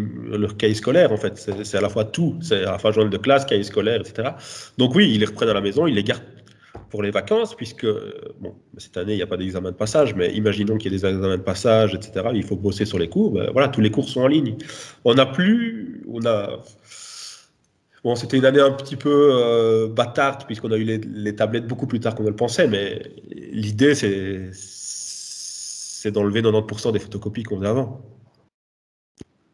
S2: scolaire, en fait. C'est à la fois tout. C'est à la fois journal de classe, cahier scolaire, etc. Donc oui, ils les reprennent à la maison, ils les gardent pour les vacances, puisque, cette année, il n'y a pas d'examen de passage, mais imaginons qu'il y ait des examens de passage, etc. Il faut bosser sur les cours. Voilà, tous les cours sont en ligne. C'était une année un petit peu bâtarde, puisqu'on a eu les tablettes beaucoup plus tard qu'on ne le pensait, mais l'idée, c'est d'enlever 90% des photocopies qu'on faisait avant.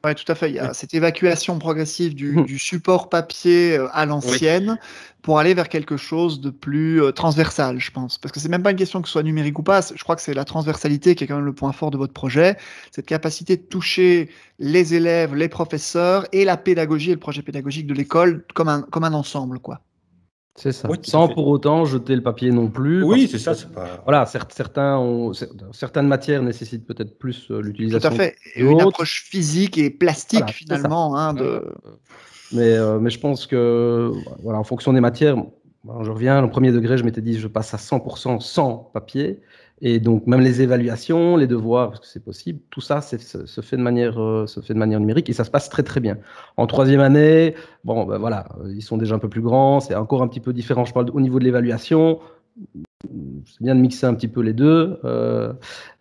S1: Oui, tout à fait. Il y a cette évacuation progressive du support papier à l'ancienne pour aller vers quelque chose de plus transversal, je pense. Parce que c'est même pas une question que ce soit numérique ou pas. Je crois que c'est la transversalité qui est quand même le point fort de votre projet. Cette capacité de toucher les élèves, les professeurs et la pédagogie et le projet pédagogique de l'école comme un ensemble, quoi.
S3: C'est ça. Sans pour autant jeter le papier non plus.
S2: Oui, c'est ça. C'est pas...
S3: Voilà, certaines matières nécessitent peut-être plus l'utilisation.
S1: Tout à fait. Et une approche physique et plastique, finalement.
S3: Mais je pense que, en fonction des matières, je reviens, au premier degré, je m'étais dit, je passe à 100% sans papier. Et donc, même les évaluations, les devoirs, parce que c'est possible, tout ça se fait de manière numérique et ça se passe très, très bien. En troisième année, bon, ben voilà, ils sont déjà un peu plus grands, c'est encore un petit peu différent, je parle au niveau de l'évaluation. C'est bien de mixer un petit peu les deux.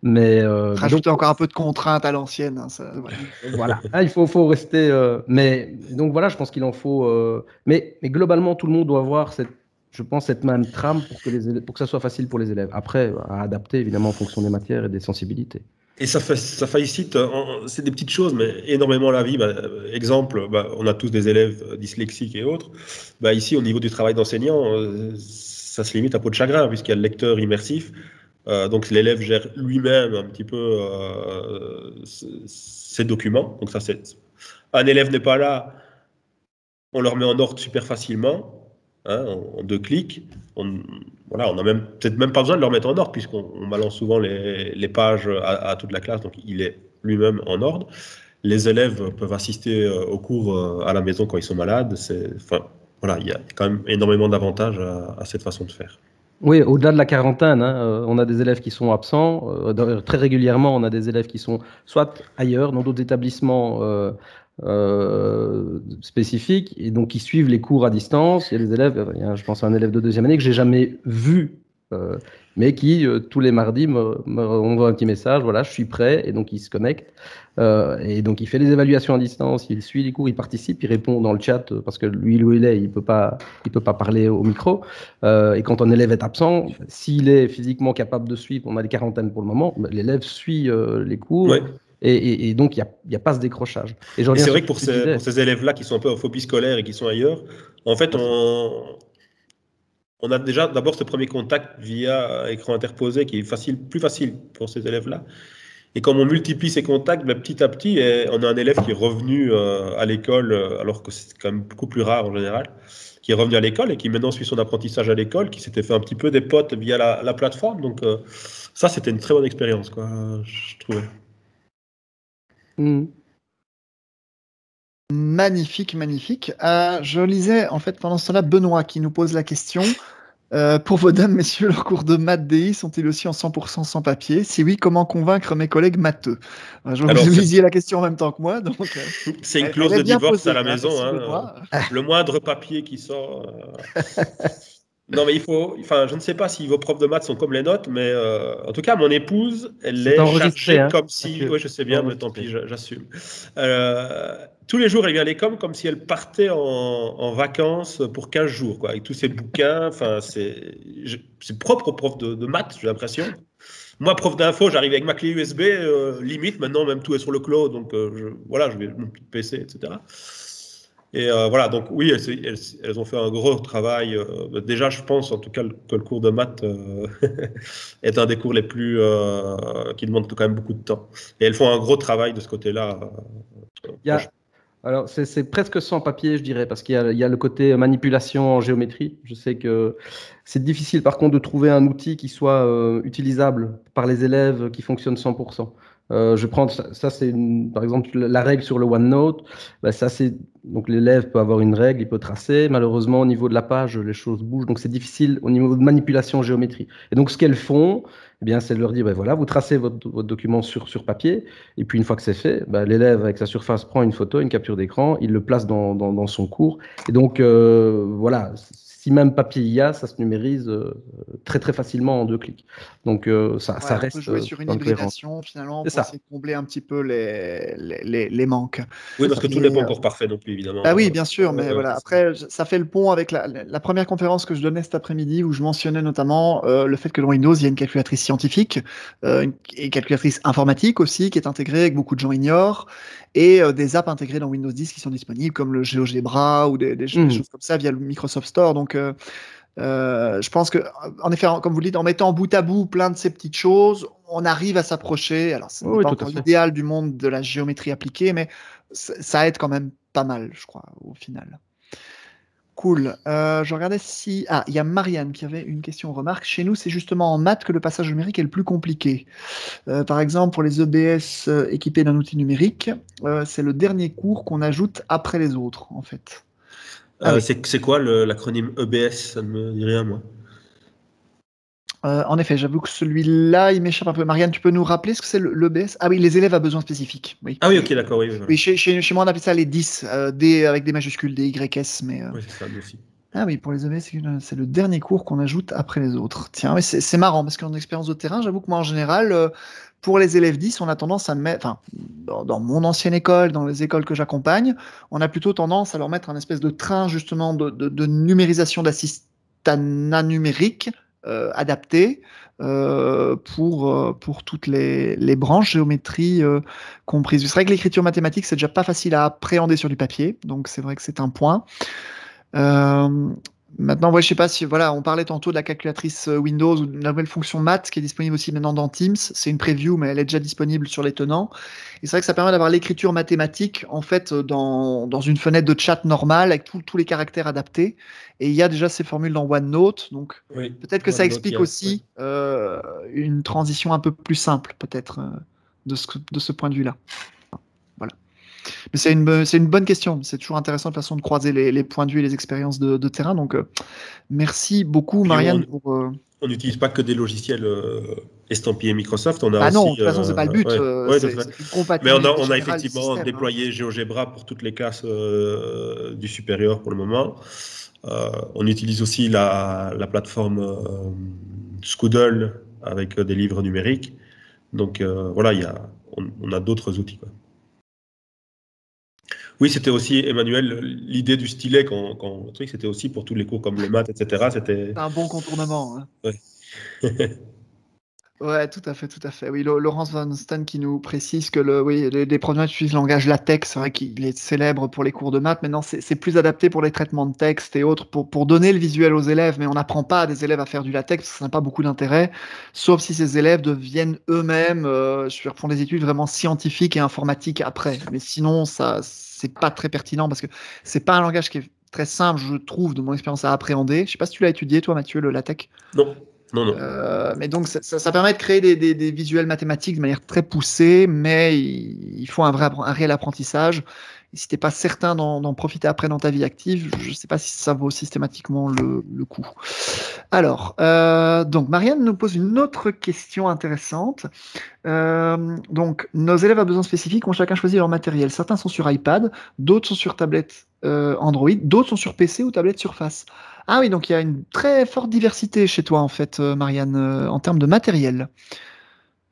S1: Rajouter encore un peu de contraintes à l'ancienne. Hein,
S3: voilà, il faut rester. Mais donc voilà, je pense qu'il en faut. Mais globalement, tout le monde doit avoir cette même trame pour que ça soit facile pour les élèves. Après, à adapter évidemment en fonction des matières et des sensibilités.
S2: Et ça facilite, c'est des petites choses, mais énormément la vie. Exemple, on a tous des élèves dyslexiques et autres. Ici, au niveau du travail d'enseignant, ça se limite à peau de chagrin, puisqu'il y a le lecteur immersif. Donc l'élève gère lui-même un petit peu ses documents. Donc ça, un élève n'est pas là, on le remet en ordre super facilement. Hein, en 2 clics. On n'a peut-être même pas besoin de le remettre en ordre, puisqu'on balance souvent les pages à toute la classe, donc il est lui-même en ordre. Les élèves peuvent assister aux cours à la maison quand ils sont malades. Il y a quand même énormément d'avantages à cette façon de faire.
S3: Oui, au-delà de la quarantaine, on a des élèves qui sont absents. Très régulièrement, on a des élèves qui sont soit ailleurs, dans d'autres établissements spécifiques, et donc qui suivent les cours à distance. Il y a des élèves, je pense à un élève de 2e année que j'ai jamais vu, mais qui tous les mardis m'envoie un petit message, voilà, je suis prêt, et donc il se connecte. Et donc il fait les évaluations à distance, il suit les cours, il participe, il répond dans le chat parce que lui où il est, il peut pas parler au micro. Et quand un élève est absent, s'il est physiquement capable de suivre, on a les quarantaines pour le moment, l'élève suit les cours. Ouais. Et donc, il n'y a pas ce décrochage.
S2: Et c'est vrai que pour ces élèves-là qui sont un peu en phobie scolaire et qui sont ailleurs, en fait, on a déjà d'abord ce premier contact via écran interposé qui est plus facile pour ces élèves-là. Et comme on multiplie ces contacts, petit à petit, on a un élève qui est revenu à l'école, alors que c'est quand même beaucoup plus rare en général, qui est revenu à l'école et qui maintenant suit son apprentissage à l'école, qui s'était fait un petit peu des potes via la plateforme. Donc ça, c'était une très bonne expérience, quoi, je trouvais.
S1: Magnifique, magnifique. Je lisais en fait pendant ce temps-là Benoît qui nous pose la question. Pour vos dames, messieurs, leurs cours de maths DI sont-ils aussi en 100% sans papier? Si oui, comment convaincre mes collègues matheux? Je vois que vous lisiez la question en même temps que moi.
S2: C'est une clause de divorce à la maison. Le moindre papier qui sort... Non, mais je ne sais pas si vos profs de maths sont comme les nôtres, mais en tout cas, mon épouse, elle est chargée comme si... Oui, je sais bien, mais tant pis, j'assume. Tous les jours, elle vient à l'école comme si elle partait en vacances pour 15 jours, quoi, avec tous ses bouquins. C'est propre aux profs de maths, j'ai l'impression. Moi, prof d'info, j'arrive avec ma clé USB, limite, maintenant, même tout est sur le cloud, donc je vais mon petit PC, etc. Et donc oui, elles ont fait un gros travail. Déjà, je pense en tout cas que le cours de maths est un des cours les plus qui demande quand même beaucoup de temps. Et elles font un gros travail de ce côté-là.
S3: Alors, c'est presque sans papier, je dirais, parce qu'il y a le côté manipulation en géométrie. Je sais que c'est difficile, par contre, de trouver un outil qui soit utilisable par les élèves, qui fonctionne 100%. Je prends ça, c'est par exemple la règle sur le OneNote. Donc l'élève peut avoir une règle, il peut tracer. Malheureusement, au niveau de la page, les choses bougent, donc c'est difficile au niveau de manipulation en géométrie. Et donc ce qu'elles font, c'est de leur dire, voilà, vous tracez votre document sur papier, et puis une fois que c'est fait, l'élève avec sa surface prend une photo, une capture d'écran, il le place dans son cours. Et donc voilà. Si même papier il y a, ça se numérise très très facilement en 2 clics. Donc ça reste.
S1: On peut jouer sur une hybridation finalement pour essayer de combler un petit peu les manques.
S2: Oui, parce que tout n'est pas encore parfait non plus, évidemment.
S1: Oui, bien sûr, mais voilà. Après, ça fait le pont avec la première conférence que je donnais cet après-midi où je mentionnais notamment le fait que dans Windows, il y a une calculatrice scientifique et une calculatrice informatique aussi qui est intégrée, que beaucoup de gens ignorent, et des apps intégrées dans Windows 10 qui sont disponibles comme le GeoGebra ou des choses comme ça via le Microsoft Store. Donc je pense que, en effet, comme vous le dites, en mettant bout à bout plein de ces petites choses, on arrive à s'approcher. Alors, ce n'est pas encore l'idéal du monde de la géométrie appliquée, mais ça aide quand même pas mal, je crois, au final. Cool. Je regardais si... il y a Marianne qui avait une question remarque. Chez nous, c'est justement en maths que le passage numérique est le plus compliqué. Par exemple, pour les EBS équipés d'un outil numérique, c'est le dernier cours qu'on ajoute après les autres, en fait.
S2: C'est quoi l'acronyme EBS? Ça ne me dit rien, moi.
S1: En effet, j'avoue que celui-là, il m'échappe un peu. Marianne, tu peux nous rappeler ce que c'est l'EBS? Ah oui, les élèves à besoins spécifiques. Oui,
S2: Ah oui, ok, d'accord, oui. Voilà.
S1: oui chez moi, on appelle ça les 10, des, avec des majuscules, des YS. Mais,
S2: Oui, c'est ça, nous aussi.
S1: Ah oui, pour les EBS, c'est le dernier cours qu'on ajoute après les autres. Tiens, mais c'est marrant, parce qu'en expérience de terrain, j'avoue que moi, en général, pour les élèves 10, on a tendance à mettre, enfin, dans mon ancienne école, dans les écoles que j'accompagne, on a plutôt tendance à leur mettre un espèce de train, justement, de numérisation d'assistanat numérique adapté pour toutes les branches géométrie comprises. C'est vrai que l'écriture mathématique, c'est déjà pas facile à appréhender sur du papier, donc c'est vrai que c'est un point. Maintenant, ouais, je sais pas si, voilà, on parlait tantôt de la calculatrice Windows ou de la nouvelle fonction maths qui est disponible aussi maintenant dans Teams. C'est une preview, mais elle est déjà disponible sur les tenants. Et c'est vrai que ça permet d'avoir l'écriture mathématique, en fait, dans une fenêtre de chat normale avec tous les caractères adaptés. Et il y a déjà ces formules dans OneNote. Donc,
S2: Oui,
S1: peut-être que ça
S2: OneNote,
S1: explique
S2: oui.
S1: aussi une transition un peu plus simple, peut-être, de ce point de vue-là. Voilà. Mais c'est une bonne question. C'est toujours intéressant de façon de croiser les points de vue et les expériences de terrain. Donc, merci beaucoup,
S2: Puis
S1: Marianne.
S2: on n'utilise pas que des logiciels estampillés Microsoft, on a
S1: Bah non, de
S2: aussi...
S1: toute façon, c'est pas le but.
S2: ouais, tout à fait.
S1: C'est une
S2: Mais on
S1: compatibilité
S2: a
S1: générale du
S2: effectivement
S1: système.
S2: déployé GeoGebra pour toutes les classes du supérieur pour le moment. On utilise aussi la plateforme Scoodle avec des livres numériques. Donc voilà, on a d'autres outils, quoi. Oui, c'était aussi, Emmanuel, l'idée du stylet, c'était aussi pour tous les cours comme les maths, etc. C'était...
S1: C'est un bon contournement. Hein.
S2: Ouais.
S1: Ouais, tout à fait, tout à fait. Oui, Laurence Van Stan qui nous précise que oui, les programmes utilisent le langage LaTeX, c'est vrai qu'il est célèbre pour les cours de maths. Maintenant, c'est plus adapté pour les traitements de texte et autres, pour donner le visuel aux élèves. Mais on n'apprend pas à des élèves à faire du LaTeX parce que ça n'a pas beaucoup d'intérêt, sauf si ces élèves deviennent eux-mêmes, font des études vraiment scientifiques et informatiques après. Mais sinon, ça, c'est pas très pertinent parce que c'est pas un langage qui est très simple, je trouve, de mon expérience à appréhender. Je sais pas si tu l'as étudié, toi, Mathieu, le LaTeX.
S2: Non, non.
S1: Mais donc, ça permet de créer des visuels mathématiques de manière très poussée, mais il faut un réel apprentissage. Et si tu n'es pas certain d'en profiter après dans ta vie active, je ne sais pas si ça vaut systématiquement le coup. Alors, donc, Marianne nous pose une autre question intéressante. Donc, nos élèves à besoins spécifiques ont chacun choisi leur matériel. Certains sont sur iPad, d'autres sont sur tablette Android, d'autres sont sur PC ou tablette Surface. Ah oui, donc il y a une très forte diversité chez toi, en fait, Marianne, en termes de matériel.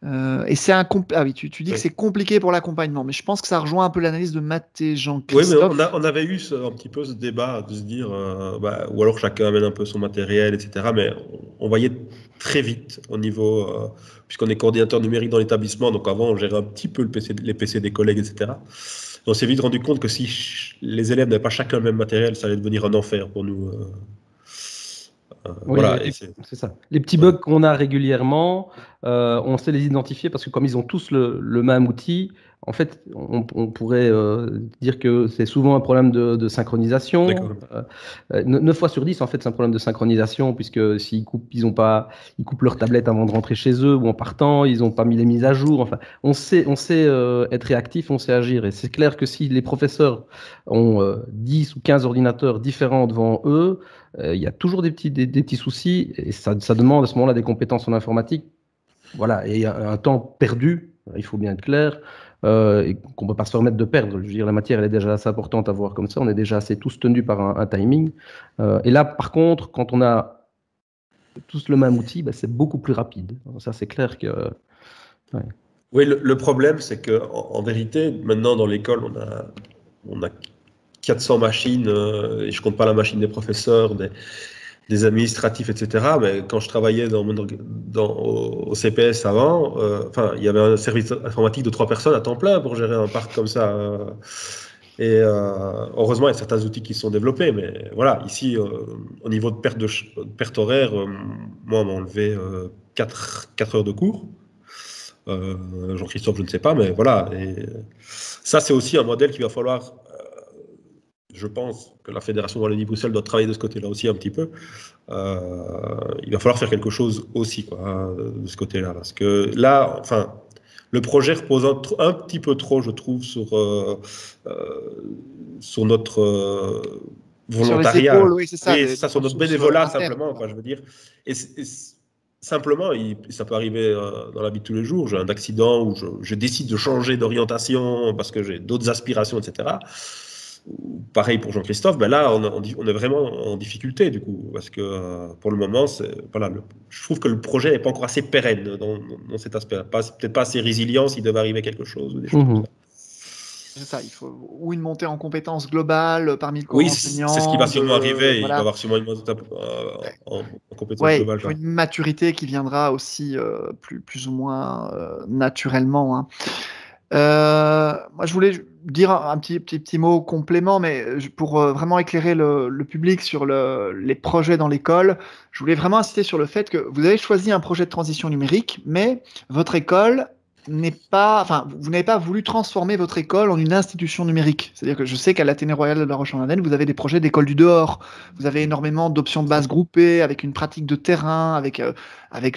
S1: Et c'est ah oui, tu dis que c'est compliqué pour l'accompagnement, mais je pense que ça rejoint un peu l'analyse de Matt et Jean-Christophe.
S2: Oui, mais on avait eu un petit peu ce débat de se dire, ou alors chacun amène un peu son matériel, etc. Mais on voyait très vite au niveau, puisqu'on est coordinateur numérique dans l'établissement, donc avant on gérait un petit peu les PC des collègues, etc. Et on s'est vite rendu compte que si les élèves n'avaient pas chacun le même matériel, ça allait devenir un enfer pour nous.
S3: Oui,
S2: voilà,
S3: c'est ça. Les petits bugs qu'on a régulièrement, on sait les identifier parce que comme ils ont tous le même outil, en fait, on pourrait dire que c'est souvent un problème de synchronisation. 9 fois sur 10, en fait, c'est un problème de synchronisation puisque s'ils coupent, ils coupent leur tablette avant de rentrer chez eux ou en partant, ils n'ont pas mis les mises à jour. Enfin, on sait être réactif, on sait agir. Et c'est clair que si les professeurs ont 10 ou 15 ordinateurs différents devant eux, il y a toujours des petits soucis et ça demande à ce moment-là des compétences en informatique. Voilà, et un temps perdu, il faut bien être clair, et qu'on ne peut pas se permettre de perdre. Je veux dire, la matière, elle est déjà assez importante à voir comme ça, on est déjà assez tous tenus par un timing. Et là, par contre, quand on a tous le même outil, bah, c'est beaucoup plus rapide. Ça, c'est clair que... Ouais.
S2: Oui, le problème, c'est qu'en vérité, maintenant, dans l'école, on a 400 machines, et je compte pas la machine des professeurs, des administratifs, etc. Mais quand je travaillais au CPS avant, il y avait un service informatique de 3 personnes à temps plein pour gérer un parc comme ça. Et heureusement, il y a certains outils qui sont développés. Mais voilà, ici, au niveau de perte horaire, moi, on m'a enlevé 4 heures de cours. Jean-Christophe, je ne sais pas, mais voilà. Et ça, c'est aussi un modèle qu'il va falloir... Je pense que la Fédération Wallonie-Bruxelles doit travailler de ce côté-là aussi un petit peu. Il va falloir faire quelque chose aussi, quoi, de ce côté-là. Parce que là, enfin, le projet repose un petit peu trop, je trouve, sur notre volontariat.
S1: Sur les épaules, oui, c'est ça.
S2: Oui, c'est ça, sur notre bénévolat, simplement, quoi, je veux dire. Et simplement, ça peut arriver dans la vie de tous les jours. J'ai un accident où je décide de changer d'orientation parce que j'ai d'autres aspirations, etc. Pareil pour Jean-Christophe, ben là, on est vraiment en difficulté, du coup, parce que pour le moment, voilà, je trouve que le projet n'est pas encore assez pérenne dans cet aspect-là. Peut-être pas assez résilient s'il devait arriver quelque chose ou des choses comme ça.
S1: C'est ça, il faut ou une montée en compétences globales parmi le corps
S2: Oui,
S1: enseignant.
S2: c'est ce qui va sûrement arriver.
S1: Voilà.
S2: Il va y avoir sûrement une montée en compétences globales.
S1: Il faut une maturité qui viendra aussi plus ou moins naturellement. Hein. Moi, je voulais dire un petit mot complément, mais pour vraiment éclairer le public sur les projets dans l'école, je voulais vraiment insister sur le fait que vous avez choisi un projet de transition numérique, mais votre école vous n'avez pas voulu transformer votre école en une institution numérique. C'est-à-dire que je sais qu'à l'Athénée Royal de La Roche-en-Ardenne, vous avez des projets d'école du dehors. Vous avez énormément d'options de base groupées, avec une pratique de terrain, avec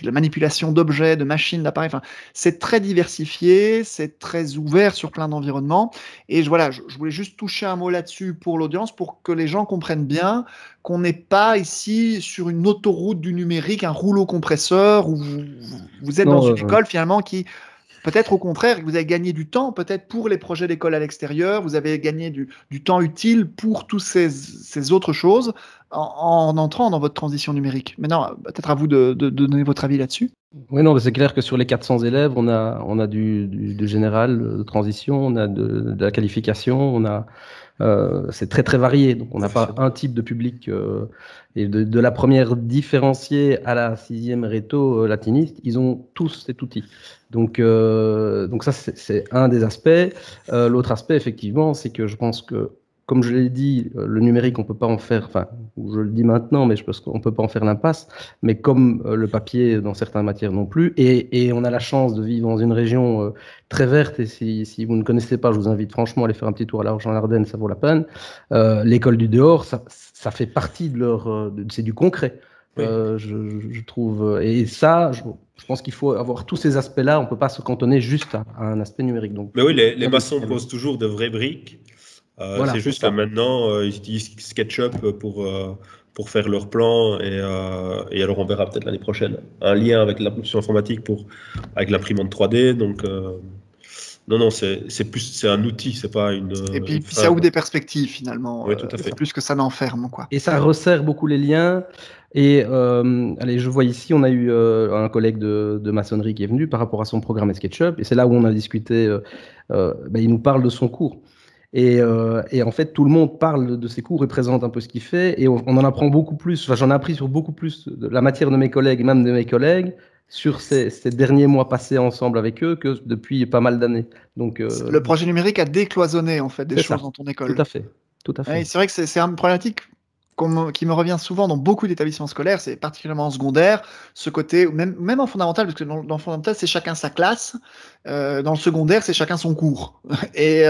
S1: la manipulation d'objets, de machines, d'appareils. Enfin, c'est très diversifié, c'est très ouvert sur plein d'environnements. Et je voulais juste toucher un mot là-dessus pour l'audience, pour que les gens comprennent bien qu'on n'est pas ici sur une autoroute du numérique, un rouleau compresseur, où vous êtes dans une école finalement qui... Peut-être au contraire, vous avez gagné du temps, peut-être pour les projets d'école à l'extérieur, vous avez gagné du temps utile pour toutes ces autres choses en entrant dans votre transition numérique. Maintenant, peut-être à vous de donner votre avis là-dessus.
S3: Oui, non, c'est clair que sur les 400 élèves, on a du général de transition, on a de la qualification, c'est très très varié. Donc on n'a pas un type de public. Et de la première différenciée à la 6e réto latiniste, ils ont tous cet outil. Donc ça, c'est un des aspects. L'autre aspect, effectivement, c'est que je pense que, comme je l'ai dit, le numérique, on peut pas en faire, enfin, je le dis maintenant, mais je pense qu'on peut pas en faire l'impasse, mais comme le papier dans certaines matières non plus, et on a la chance de vivre dans une région très verte, et si vous ne connaissez pas, je vous invite franchement à aller faire un petit tour à La Roche-en-Ardenne, ça vaut la peine. L'école du dehors, ça fait partie c'est du concret. Oui. Je trouve, et ça, je pense qu'il faut avoir tous ces aspects-là, on peut pas se cantonner juste à un aspect numérique. Donc,
S2: mais oui, les maçons posent toujours de vraies briques. Voilà, c'est juste que maintenant, ils utilisent SketchUp pour faire leur plan et alors on verra peut-être l'année prochaine un lien avec l'option informatique avec l'imprimante 3D. Donc, non, c'est un outil, c'est pas une.
S1: Et puis ça ouvre des perspectives finalement.
S2: Oui, tout à fait.
S1: Plus que ça n'enferme, quoi.
S3: Et ça resserre beaucoup les liens. Et allez, je vois ici, on a eu un collègue de maçonnerie qui est venu par rapport à son programme SketchUp, et c'est là où on a discuté. Il nous parle de son cours. Et en fait, tout le monde parle de ses cours et présente un peu ce qu'il fait. Et on en apprend beaucoup plus. Enfin, j'en ai appris sur beaucoup plus de la matière de mes collègues et même de mes collègues sur ces derniers mois passés ensemble avec eux que depuis pas mal d'années. Donc,
S1: le projet numérique a décloisonné en fait des choses dans ton école.
S3: Tout à fait. Tout à fait.
S1: Ouais, c'est vrai que c'est une problématique qui me revient souvent dans beaucoup d'établissements scolaires, c'est particulièrement en secondaire, ce côté, même en fondamental, parce que dans le fondamental, c'est chacun sa classe, dans le secondaire, c'est chacun son cours. Et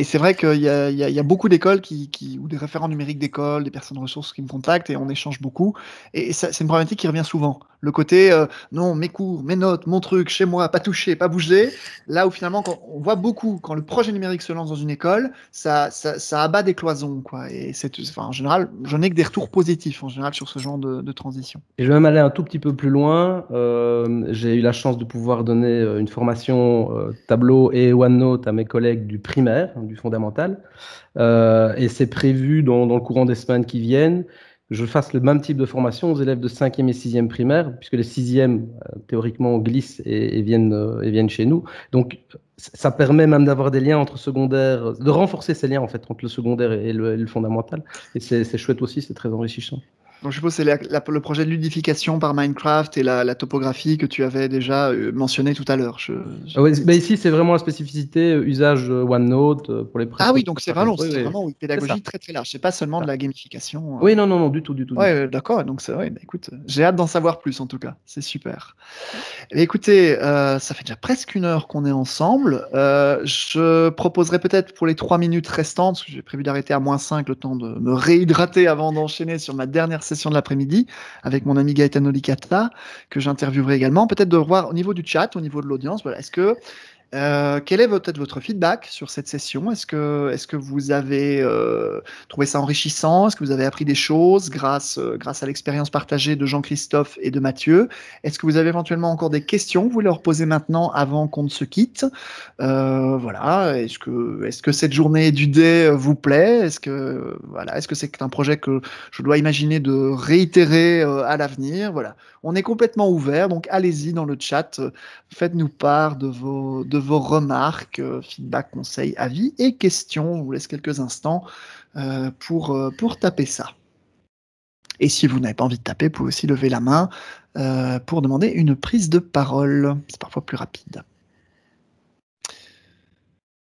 S1: c'est vrai qu'il y a beaucoup d'écoles ou des référents numériques d'écoles, des personnes ressources qui me contactent et on échange beaucoup. Et c'est une problématique qui revient souvent. Le côté, non, mes cours, mes notes, mon truc, chez moi, pas toucher, pas bouger. Là où finalement, on voit beaucoup, quand le projet numérique se lance dans une école, ça abat des cloisons, quoi. Et en général, je n'ai que des retours positifs en général sur ce genre de transition.
S3: Et je vais même aller un tout petit peu plus loin. J'ai eu la chance de pouvoir donner une formation Tableau et OneNote à mes collègues du primaire, du fondamental. Et c'est prévu dans le courant des semaines qui viennent que je fasse le même type de formation aux élèves de 5e et 6e primaire, puisque les 6e, théoriquement, glissent et viennent chez nous. Donc, ça permet même d'avoir des liens entre secondaires, de renforcer ces liens en fait entre le secondaire et le fondamental. Et c'est chouette aussi, c'est très enrichissant.
S1: Donc je suppose que c'est le projet de ludification par Minecraft et la topographie que tu avais déjà mentionné tout à l'heure.
S3: Oui, ici, c'est vraiment la spécificité usage OneNote pour les prépa.
S1: Ah oui, donc c'est vraiment une pédagogie très très large. C'est pas seulement de la gamification.
S3: Oui, non, du tout.
S1: Ouais, d'accord. Donc écoute, j'ai hâte d'en savoir plus en tout cas. C'est super. Et écoutez, ça fait déjà presque 1 heure qu'on est ensemble. Je proposerai peut-être pour les 3 minutes restantes, parce que j'ai prévu d'arrêter à -5, le temps de me réhydrater avant d'enchaîner sur ma dernière session de l'après-midi avec mon ami Gaetano Licata, que j'interviewerai également. Peut-être de revoir au niveau du chat, au niveau de l'audience. Voilà, est-ce que Quel est peut-être votre feedback sur cette session? Est-ce que vous avez trouvé ça enrichissant? Est-ce que vous avez appris des choses grâce à l'expérience partagée de Jean-Christophe et de Mathieu? Est-ce que vous avez éventuellement encore des questions que vous voulez leur poser maintenant avant qu'on ne se quitte? Voilà. Est-ce que cette journée du dé vous plaît? Est-ce que c'est un projet que je dois imaginer de réitérer à l'avenir? Voilà. On est complètement ouvert, donc allez-y dans le chat, faites-nous part de vos remarques, feedback, conseils, avis et questions. On vous laisse quelques instants pour taper ça. Et si vous n'avez pas envie de taper, vous pouvez aussi lever la main pour demander une prise de parole. C'est parfois plus rapide.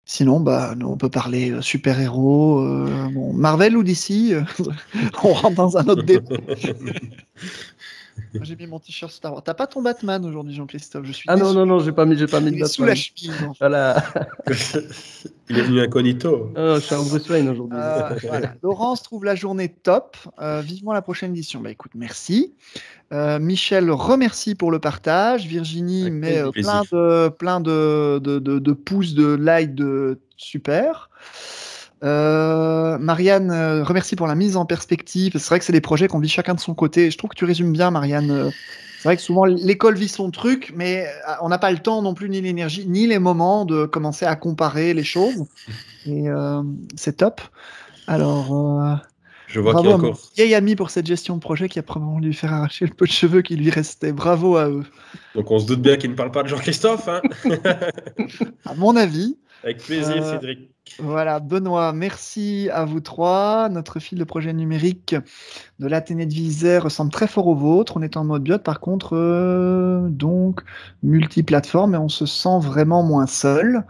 S1: Sinon, nous, on peut parler super-héros, Marvel ou DC. On rentre dans un autre débat. J'ai mis mon t-shirt Star Wars. T'as pas ton Batman aujourd'hui, Jean-Christophe? Je suis déçu.
S3: Non, j'ai pas mis de
S1: Il est sous la
S3: Batman.
S1: chemise.
S3: Voilà.
S2: Il est venu incognito.
S3: Je suis un Bruce Wayne aujourd'hui.
S1: Voilà. Laurence trouve la journée top. Vivement la prochaine édition. Écoute, merci. Michel remercie pour le partage. Virginie met plein de pouces, de likes, super. Marianne remercie pour la mise en perspective. C'est vrai que c'est des projets qu'on vit chacun de son côté. Je trouve que tu résumes bien, Marianne. C'est vrai que souvent l'école vit son truc, mais on n'a pas le temps non plus, ni l'énergie, ni les moments de commencer à comparer les choses. Et c'est top. Alors,
S2: je vois
S1: bravo
S2: qu'il y a encore.
S1: Vieil ami pour cette gestion de projet qui a probablement dû faire arracher le peu de cheveux qui lui restait. Bravo à eux.
S2: Donc on se doute bien qu'il ne parle pas de Jean-Christophe. Hein.
S1: À mon avis.
S2: Avec plaisir, Cédric.
S1: Voilà, Benoît, merci à vous trois. Notre fil de projet numérique de l'Athénée de Visay ressemble très fort au vôtre. On est en mode biot, par contre, donc multiplateforme, et on se sent vraiment moins seul.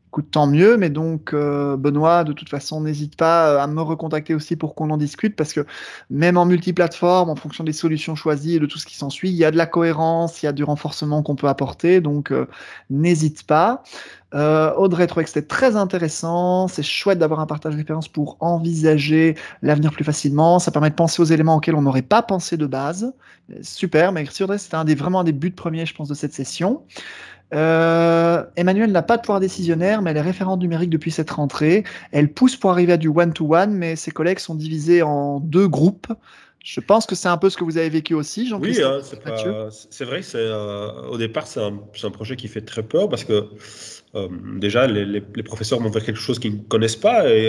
S1: Écoute, tant mieux, mais donc Benoît, de toute façon, n'hésite pas à me recontacter aussi pour qu'on en discute, parce que même en multiplateforme, en fonction des solutions choisies et de tout ce qui s'ensuit, il y a de la cohérence, il y a du renforcement qu'on peut apporter, donc n'hésite pas. Audrey trouvait que c'était très intéressant, c'est chouette d'avoir un partage d'expérience pour envisager l'avenir plus facilement, ça permet de penser aux éléments auxquels on n'aurait pas pensé de base. Super, merci Audrey, c'était vraiment un des buts premiers, je pense, de cette session. Emmanuelle n'a pas de pouvoir décisionnaire, mais elle est référente numérique depuis cette rentrée. Elle pousse pour arriver à du one-to-one, mais ses collègues sont divisés en 2 groupes. Je pense que c'est un peu ce que vous avez vécu aussi, Jean-Christophe.
S2: Oui, c'est vrai, au départ, c'est un projet qui fait très peur parce que déjà, les professeurs vont vers quelque chose qu'ils ne connaissent pas et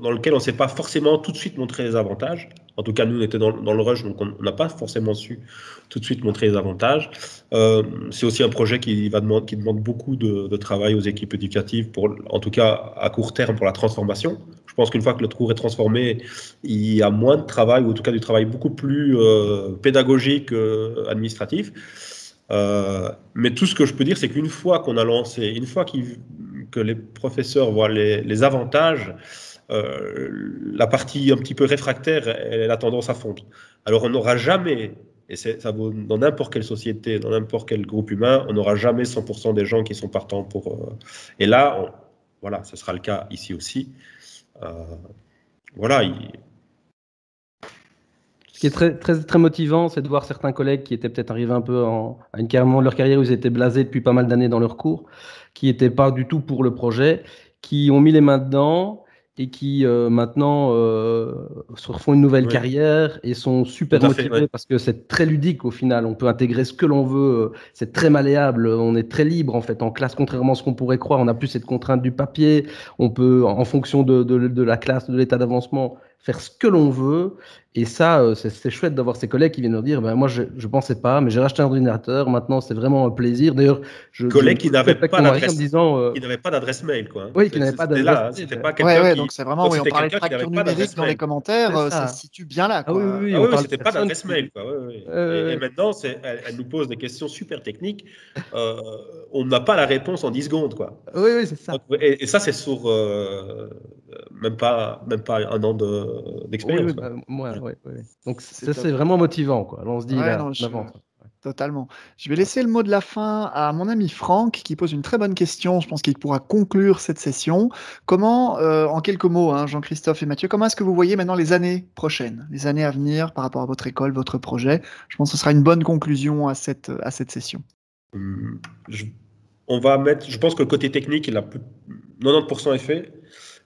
S2: dans lequel on ne sait pas forcément tout de suite montrer les avantages. En tout cas, nous, on était dans le rush, donc on n'a pas forcément su tout de suite montrer les avantages. C'est aussi un projet qui demande beaucoup de travail aux équipes éducatives, en tout cas à court terme, pour la transformation. Je pense qu'une fois que le cours est transformé, il y a moins de travail, ou en tout cas du travail beaucoup plus pédagogique, administratif. Mais tout ce que je peux dire, c'est qu'une fois qu'on a lancé, une fois que les professeurs voient les avantages, la partie un petit peu réfractaire, elle a tendance à fondre. Alors on n'aura jamais, et ça vaut dans n'importe quelle société, dans n'importe quel groupe humain, on n'aura jamais 100% des gens qui sont partants pour... Et là, voilà, ce sera le cas ici aussi. Voilà.
S3: Ce qui est très, très, très motivant, c'est de voir certains collègues qui étaient peut-être arrivés un peu à une carrément de leur carrière où ils étaient blasés depuis pas mal d'années dans leur cours, qui n'étaient pas du tout pour le projet, qui ont mis les mains dedans et qui maintenant se refont une nouvelle carrière et sont super motivés parce que c'est très ludique au final. On peut intégrer ce que l'on veut, c'est très malléable, on est très libre en fait en classe, contrairement à ce qu'on pourrait croire. On n'a plus cette contrainte du papier, on peut en fonction de la classe, de l'état d'avancement, faire ce que l'on veut. Et ça, c'est chouette d'avoir ces collègues qui viennent nous dire moi, je ne pensais pas, mais j'ai racheté un ordinateur. Maintenant, c'est vraiment un plaisir. D'ailleurs,
S2: collègues qui n'avaient pas d'adresse mail. Quoi.
S3: Oui, qui n'avaient pas d'adresse mail.
S2: C'était pas quelqu'un
S1: donc c'est vraiment, on parlait de fracture numérique dans les commentaires, ça se situe bien là. Quoi.
S3: Oui,
S2: c'était pas d'adresse mail. Quoi. Et maintenant, elle nous pose des questions super techniques. On n'a pas la réponse en 10 secondes. Quoi.
S3: Oui, c'est ça.
S2: Et ça, c'est sur même pas un an d'expérience.
S3: Oui. Donc c'est vraiment motivant, quoi. Alors, on se dit
S1: totalement. Je vais laisser le mot de la fin à mon ami Franck qui pose une très bonne question. Je pense qu'il pourra conclure cette session. Comment, en quelques mots, Jean-Christophe et Mathieu, comment est-ce que vous voyez maintenant les années prochaines, les années à venir par rapport à votre école, votre projet? Je pense que ce sera une bonne conclusion à cette session.
S2: on va mettre, je pense que le côté technique, 90% est fait.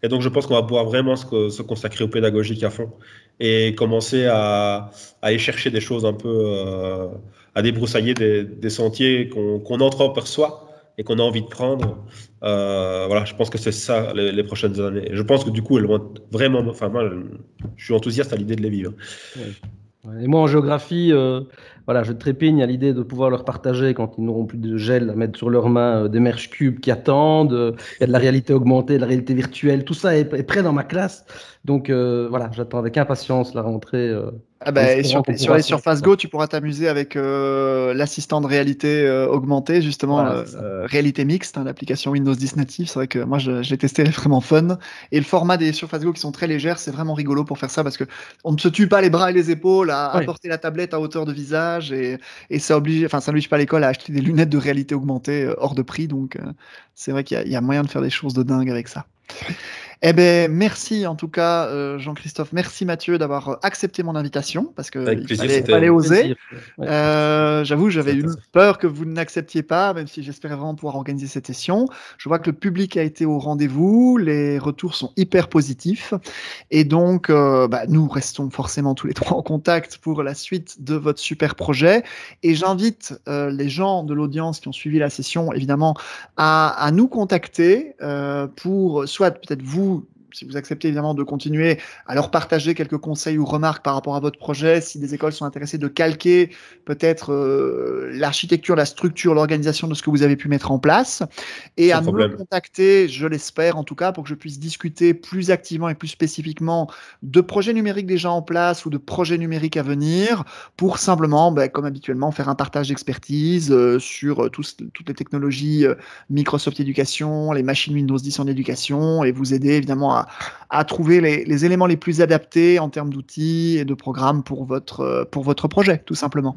S2: Et donc, je pense qu'on va pouvoir vraiment se consacrer au pédagogique à fond et commencer à aller chercher des choses un peu, à débroussailler des sentiers qu'on entreaperçoit et qu'on a envie de prendre. Voilà, je pense que c'est ça les prochaines années. Je pense que du coup, elles vont être vraiment. Enfin, moi, je suis enthousiaste à l'idée de les vivre.
S3: Ouais. Et moi, en géographie, voilà, je trépigne à l'idée de pouvoir leur partager, quand ils n'auront plus de gel, à mettre sur leurs mains des merges cubes qui attendent. Il y a de la réalité augmentée, de la réalité virtuelle. Tout ça est prêt dans ma classe. Donc, voilà, j'attends avec impatience la rentrée.
S1: Ah
S3: en
S1: bah, et
S3: espérant qu'on
S1: sur
S3: pourra
S1: les
S3: se-
S1: Surface Go, tu pourras t'amuser avec l'assistant de réalité augmentée, justement,
S3: Voilà, c'est ça.
S1: réalité mixte, hein, l'application Windows 10 native. C'est vrai que moi, je l'ai testé, elle est vraiment fun. Et le format des Surface Go qui sont très légères, c'est vraiment rigolo pour faire ça parce que on ne se tue pas les bras et les épaules à
S3: Ouais.
S1: porter la tablette à hauteur de visage et ça oblige, enfin, ça n'oblige pas l'école à acheter des lunettes de réalité augmentée hors de prix. Donc, c'est vrai qu'il y a moyen de faire des choses de dingue avec ça. Eh ben, merci en tout cas, Jean-Christophe. Merci Mathieu d'avoir accepté mon invitation parce que
S2: Avec
S1: il
S2: plaisir,
S1: fallait oser.
S3: Plaisir. Ouais.
S1: J'avoue, j'avais eu
S2: C'était-
S1: peur que vous n'acceptiez pas, même si j'espérais vraiment pouvoir organiser cette session. Je vois que le public a été au rendez-vous, les retours sont hyper positifs, et donc nous restons forcément tous les trois en contact pour la suite de votre super projet. Et j'invite les gens de l'audience qui ont suivi la session, évidemment, à nous contacter pour soit peut-être vous, si vous acceptez évidemment de continuer, à leur partager quelques conseils ou remarques par rapport à votre projet, si des écoles sont intéressées de calquer peut-être l'architecture, la structure, l'organisation de ce que vous avez pu mettre en place, et
S2: Sans
S1: à me
S2: problème.
S1: contacter, je l'espère en tout cas, pour que je puisse discuter plus activement et plus spécifiquement de projets numériques déjà en place ou de projets numériques à venir, pour simplement, comme habituellement, faire un partage d'expertise sur toutes les technologies Microsoft Éducation, les machines Windows 10 en éducation, et vous aider évidemment à trouver les éléments les plus adaptés en termes d'outils et de programmes pour votre projet, tout simplement.